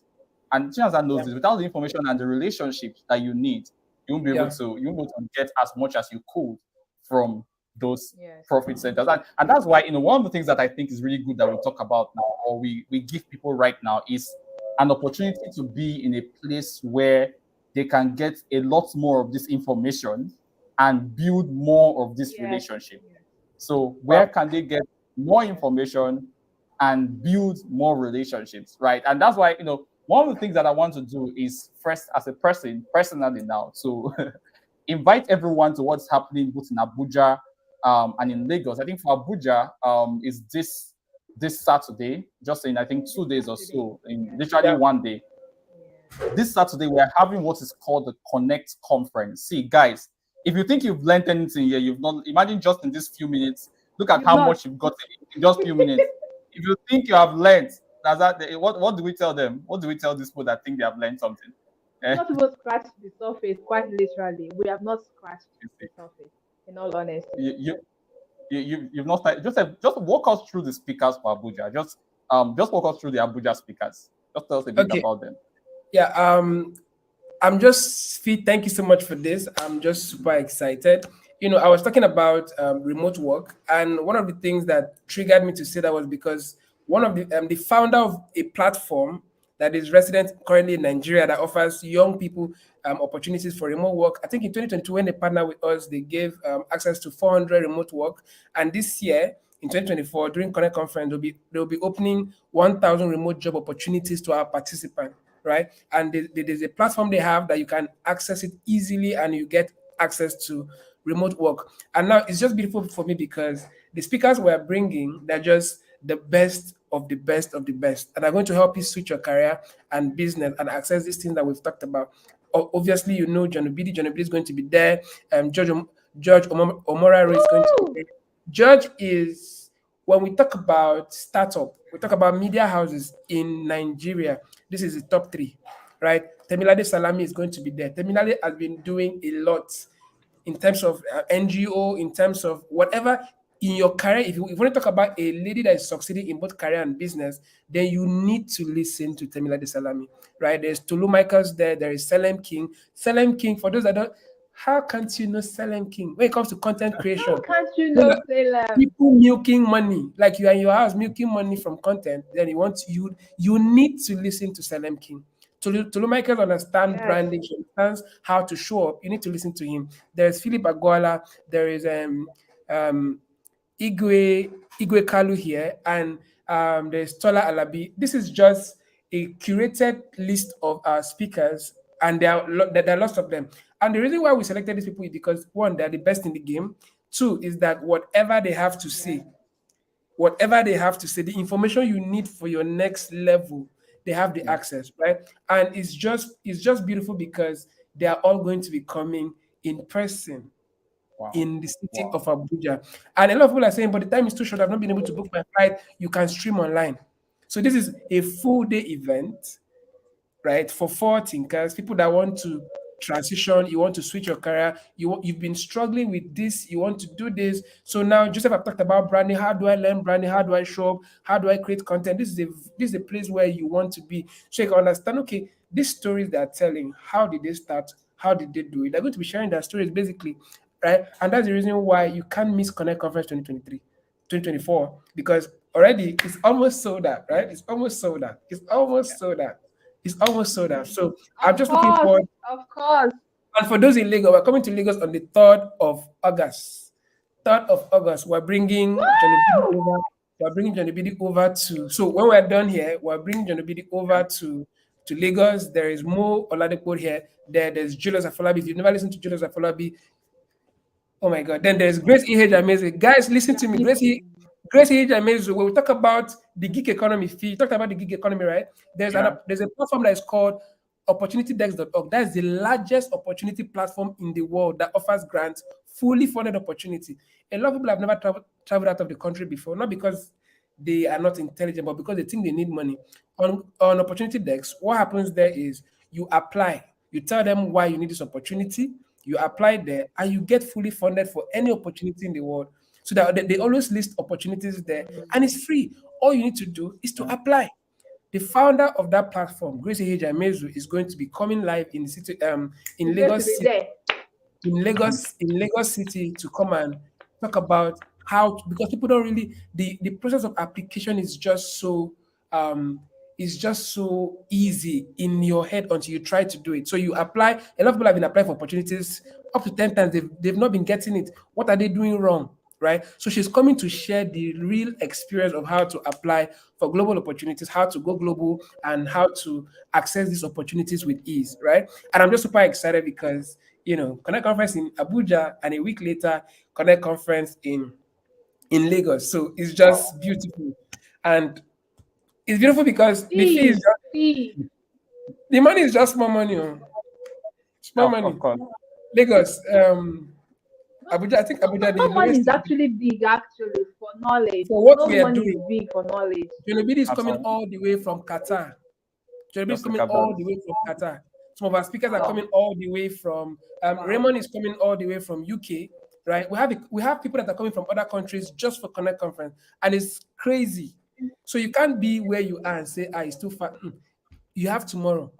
Speaker 1: and Chinasa knows
Speaker 3: Yeah.
Speaker 1: this, without the information and the relationships that you need, you won't be able
Speaker 3: Yeah.
Speaker 1: to get as much as you could from those
Speaker 2: Yes.
Speaker 1: profit centers. And that's why, one of the things that I think is really good that we talk about now, or we give people right now, is an opportunity to be in a place where they can get a lot more of this information and build more of this
Speaker 2: Yes.
Speaker 1: relationship. So where can they get more information and build more relationships, right? And that's why, one of the things that I want to do is first, as a person, personally now, to invite everyone to what's happening both in Abuja and in Lagos. I think for Abuja is this Saturday, just in I think 2 days or so, in literally one day. This Saturday, we're having what is called the Connect Conference. See, guys, if you think you've learned anything here, you've not. Imagine just in these few minutes, look at how much you've got in just few minutes. If you think you have learned, what do we tell them? What do we tell these people that think they have learned something?
Speaker 2: Not even scratched the surface, quite literally. We have not scratched the surface, in all honesty.
Speaker 1: You've not started. Just walk us through the speakers for Abuja. Just walk us through the Abuja speakers. Just tell us a bit about them.
Speaker 3: Yeah, I'm just thank you so much for this. I'm just super excited. I was talking about remote work, and one of the things that triggered me to say that was because one of the founder of a platform that is resident currently in Nigeria that offers young people opportunities for remote work. I think in 2022, when they partnered with us, they gave access to 400 remote work, and this year in 2024 during Connect Conference, they'll be opening 1,000 remote job opportunities to our participants. Right, and there's a platform they have that you can access it easily, and you get access to remote work. And now it's just beautiful for me because the speakers we're bringing, they're just the best of the best of the best, and are going to help you switch your career and business and access these things that we've talked about. Obviously, John Obidi. John Obidi is going to be there. George Omoraro is going to be there. George is, when we talk about startup, we talk about media houses in Nigeria. This is the top 3, right? Temilade Salami is going to be there. Temilade has been doing a lot in terms of NGO, in terms of whatever in your career. If you want to talk about a lady that is succeeding in both career and business, then you need to listen to Temilade Salami, right? There's Tolu Michaels there. There is Salem King. Salem King, for those that don't, how can't you know Salem King when it comes to content creation?
Speaker 2: How can't you know Salem?
Speaker 3: People milking money, like you are in your house milking money from content. Then you need to listen to Salem King. Tolu Michael understands branding, he understands how to show up. You need to listen to him. There's Philip Aguala, there is Igwe Kalu here, and there's Tola Alabi. This is just a curated list of our speakers, and there are lots of them. And the reason why we selected these people is because, one, they're the best in the game. 2 is that whatever they have to say, the information you need for your next level, they have the access, right? And it's just beautiful because they are all going to be coming in person in the city of Abuja. And a lot of people are saying, but the time is too short, I've not been able to book my flight. You can stream online. So this is a full day event, right? For 4 thinkers, people that want to transition, you want to switch your career, you've been struggling with this, you want to do this. So now, Joseph, I've talked about branding. How do I learn branding? How do I show up? How do I create content? This is a place where you want to be, so you can understand, okay, these stories they're telling, how did they start? How did they do it? They're going to be sharing their stories basically, right? And that's the reason why you can't miss Connect Conference 2024, because already it's almost sold out, right? It's almost sold out. So I'm just looking forward.
Speaker 2: Of course.
Speaker 3: And for those in Lagos, we're coming to Lagos on the 3rd of August. 3rd of August, we're bringing Johnny Bidi over to. So when we're done here, we're bringing Johnny Bidi over to Lagos. There is Mo Oladipo here. There's Julius Afolabi. If you've never listened to Julius Afolabi, oh my God. Then there's Grace E.H. Amazing. Guys, listen to me. Grace E.H. Amazing. When we talk about the gig economy fee, you talked about the gig economy, right? There's a platform that is called OpportunityDex.org. That's the largest opportunity platform in the world that offers grants, fully funded opportunity. A lot of people have never traveled out of the country before, not because they are not intelligent, but because they think they need money. On OpportunityDex, what happens there is you apply. You tell them why you need this opportunity. You apply there, and you get fully funded for any opportunity in the world. So that they always list opportunities there, and it's free. All you need to do is to apply. The founder of that platform, Grace E.H. Amezu, is going to be coming live in the city, in Lagos City, to come and talk about how, because people don't really, the process of application is just so is just so easy in your head until you try to do it. So you apply. A lot of people have been applying for opportunities up to 10 times. They've not been getting it. What are they doing wrong? Right? So she's coming to share the real experience of how to apply for global opportunities, how to go global, and how to access these opportunities with ease, right? And I'm just super excited because Connect Conference in Abuja, and a week later, Connect Conference in Lagos. So it's just beautiful. And it's beautiful because the fee is the money is just small money. Small money.
Speaker 1: Of course.
Speaker 3: Lagos, Abuja, I think Abuja, the
Speaker 2: money
Speaker 3: lowest
Speaker 2: is actually big, actually, for knowledge.
Speaker 3: for what
Speaker 2: No
Speaker 3: we are
Speaker 2: money
Speaker 3: doing.
Speaker 2: is big for knowledge.
Speaker 3: Jonobidi is coming
Speaker 1: Absolutely.
Speaker 3: all the way from Qatar. Jonobidi is
Speaker 1: Just
Speaker 3: coming
Speaker 1: look at
Speaker 3: all
Speaker 1: that.
Speaker 3: the way from Qatar. Some of our speakers are coming all the way from Raymond is coming all the way from UK, right? We have people that are coming from other countries just for Connect Conference, and it's crazy. So you can't be where you are and say, it's too far. You have tomorrow.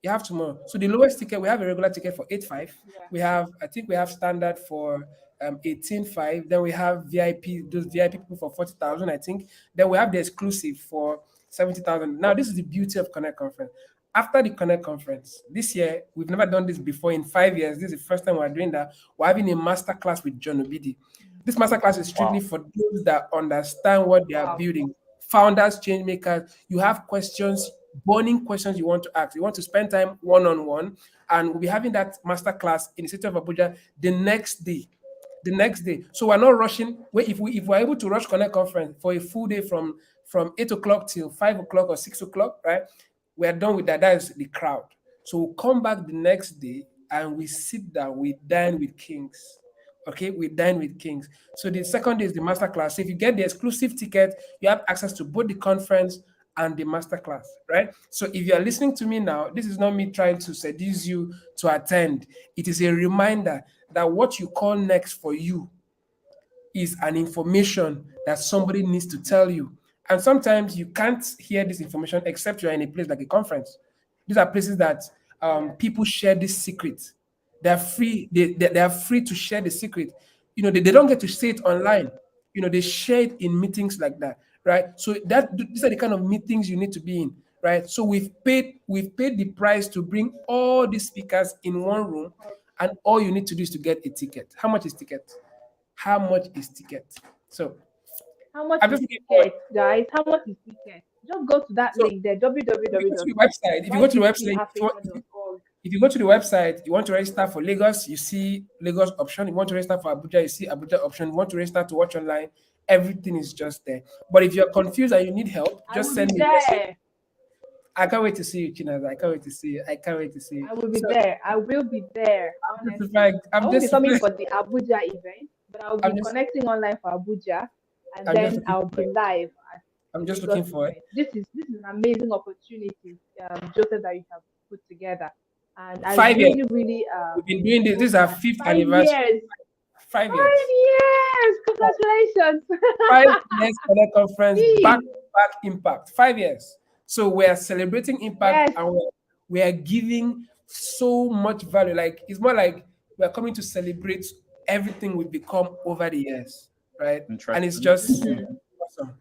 Speaker 3: You have tomorrow. So the lowest ticket, we have a regular ticket for 8.5. I think we have standard for 18.5. Then we have VIP, those VIP people for 40,000, I think. Then we have the exclusive for 70,000. Now, this is the beauty of Connect Conference. After the Connect Conference, this year, we've never done this before in 5 years. This is the first time we're doing that. We're having a master class with Jonobidi. This master class is strictly for those that understand what they are building. Founders, change makers, you have questions, burning questions you want to ask. You want to spend time one-on-one, and we'll be having that master class in the city of Abuja the next day. So we're not rushing. If we're able to rush Connect Conference for a full day from 8 o'clock till 5 o'clock or 6 o'clock, right? We're done with that. That is the crowd. So we'll come back the next day and we sit down, we dine with kings. Okay, we dine with kings. So the second day is the master class. So if you get the exclusive ticket, you have access to both the conference and the master class, right? So if you are listening to me now, this is not me trying to seduce you to attend. It is a reminder that what you call next for you is an information that somebody needs to tell you. And sometimes you can't hear this information except you're in a place like a conference. These are places that people share this secret. They're free. They are free to share the secret. They don't get to say it online. They share it in meetings like that, right? So these are the kind of meetings you need to be in, right? So we've paid the price to bring all these speakers in one room, and all you need to do is to get a ticket. How much is ticket? How much is ticket? So
Speaker 2: how much
Speaker 3: I'm
Speaker 2: is
Speaker 3: just
Speaker 2: ticket, guys? How much is ticket? Just go to that link there,
Speaker 3: If you go to the website, if you go to the website, you want to register for Lagos, you see Lagos option. You want to register for Abuja, you see Abuja option. You want to register to watch online, everything is just there. But if you're confused and you need help, just send me a message. I can't wait to see you, Chinaza. I can't wait to see you. I
Speaker 2: will be there. I will be there. Honestly. I won't be coming for the Abuja event, but I'll be connecting online for Abuja, and then I'll be live.
Speaker 3: I'm just looking for it.
Speaker 2: This is an amazing opportunity, Joseph, that you have put together. And I
Speaker 3: 5 years.
Speaker 2: Really,
Speaker 3: we've been doing this. This is our 5th anniversary. 5 years.
Speaker 2: 5 years. Congratulations.
Speaker 3: 5 years Connect Conference, back impact. 5 years. So we are celebrating impact, and we are giving so much value. Like, it's more like we are coming to celebrate everything we've become over the years, right? And it's just awesome.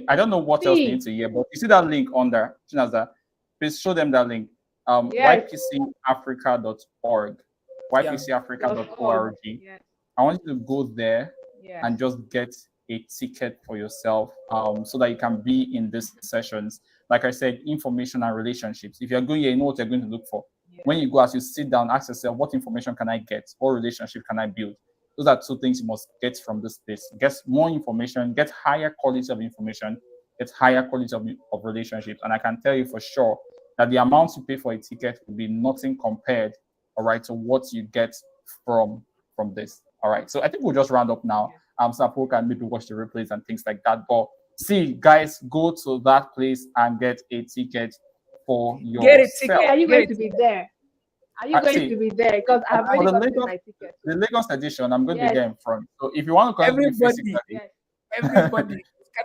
Speaker 1: I don't know what else you need to hear, but you see that link on there, Chinaza, please show them that link. YPCAfrica.org. YPCAfrica.org. I want you to go there and just get a ticket for yourself, so that you can be in these sessions. Like I said, information and relationships. If you're going here, you know what you're going to look for. When you go, as you sit down, ask yourself, what information can I get? What relationship can I build? Those are 2 things you must get from this place. Get more information, get higher quality of information, get higher quality of relationships. And I can tell you for sure that the amount you pay for a ticket will be nothing compared, all right, to what you get from this. All right. So I think we'll just round up now. So people can maybe watch the replays and things like that. But see, guys, go to that place and get a ticket for yourself.
Speaker 3: Get a ticket.
Speaker 2: Are you going to be there? Are you going to be there? Because I've already gotten my ticket.
Speaker 1: The Lagos edition, I'm going to be there in front. So if you want to come physically,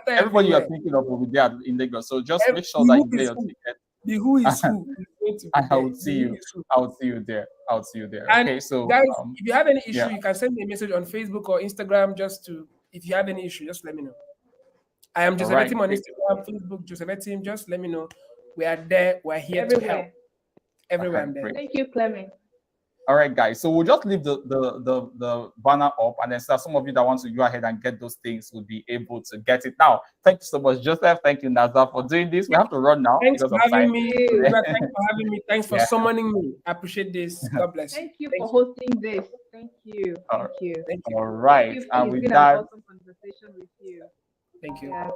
Speaker 1: everybody you're thinking of will be there in Lagos. So just make sure that you get your ticket.
Speaker 3: The who is who?
Speaker 1: I will see you. I will see you there.
Speaker 3: And
Speaker 1: okay, so
Speaker 3: guys, if you have any issue, you can send me a message on Facebook or Instagram. If you have any issue, just let me know. I am
Speaker 1: All
Speaker 3: Joseph
Speaker 1: right.
Speaker 3: Etim on Instagram, Facebook, Joseph Etim. Just let me know. We are there. We're here to help.
Speaker 2: Everywhere.
Speaker 3: Everywhere I'm there.
Speaker 1: Great.
Speaker 2: Thank you, Clement.
Speaker 1: All right, guys. So we'll just leave the banner up, and then some of you that want to go ahead and get those things will be able to get it now. Thank you so much, Joseph. Thank you, Nazar, for doing this. We have to run now
Speaker 3: Thanks
Speaker 1: because
Speaker 3: for
Speaker 1: of
Speaker 3: having
Speaker 1: time.
Speaker 3: me.
Speaker 2: Yeah.
Speaker 3: Thanks for having me. Thanks for
Speaker 1: Yeah.
Speaker 3: summoning me. I appreciate this. God bless you.
Speaker 2: Thank you
Speaker 3: Thank
Speaker 2: for hosting this. Thank you.
Speaker 1: All
Speaker 2: Thank you.
Speaker 3: Thank you.
Speaker 1: All right,
Speaker 2: Thank you.
Speaker 1: and
Speaker 2: It's
Speaker 1: with
Speaker 2: been an
Speaker 1: that,
Speaker 2: awesome conversation with you.
Speaker 3: Thank you.
Speaker 2: Yeah.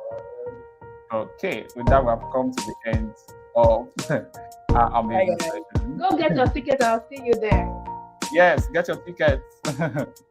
Speaker 1: okay, with that, we have come to the end of our amazing
Speaker 3: Bye, guys.
Speaker 1: session.
Speaker 2: Go get your ticket. I'll see you there.
Speaker 1: Yes, get your tickets.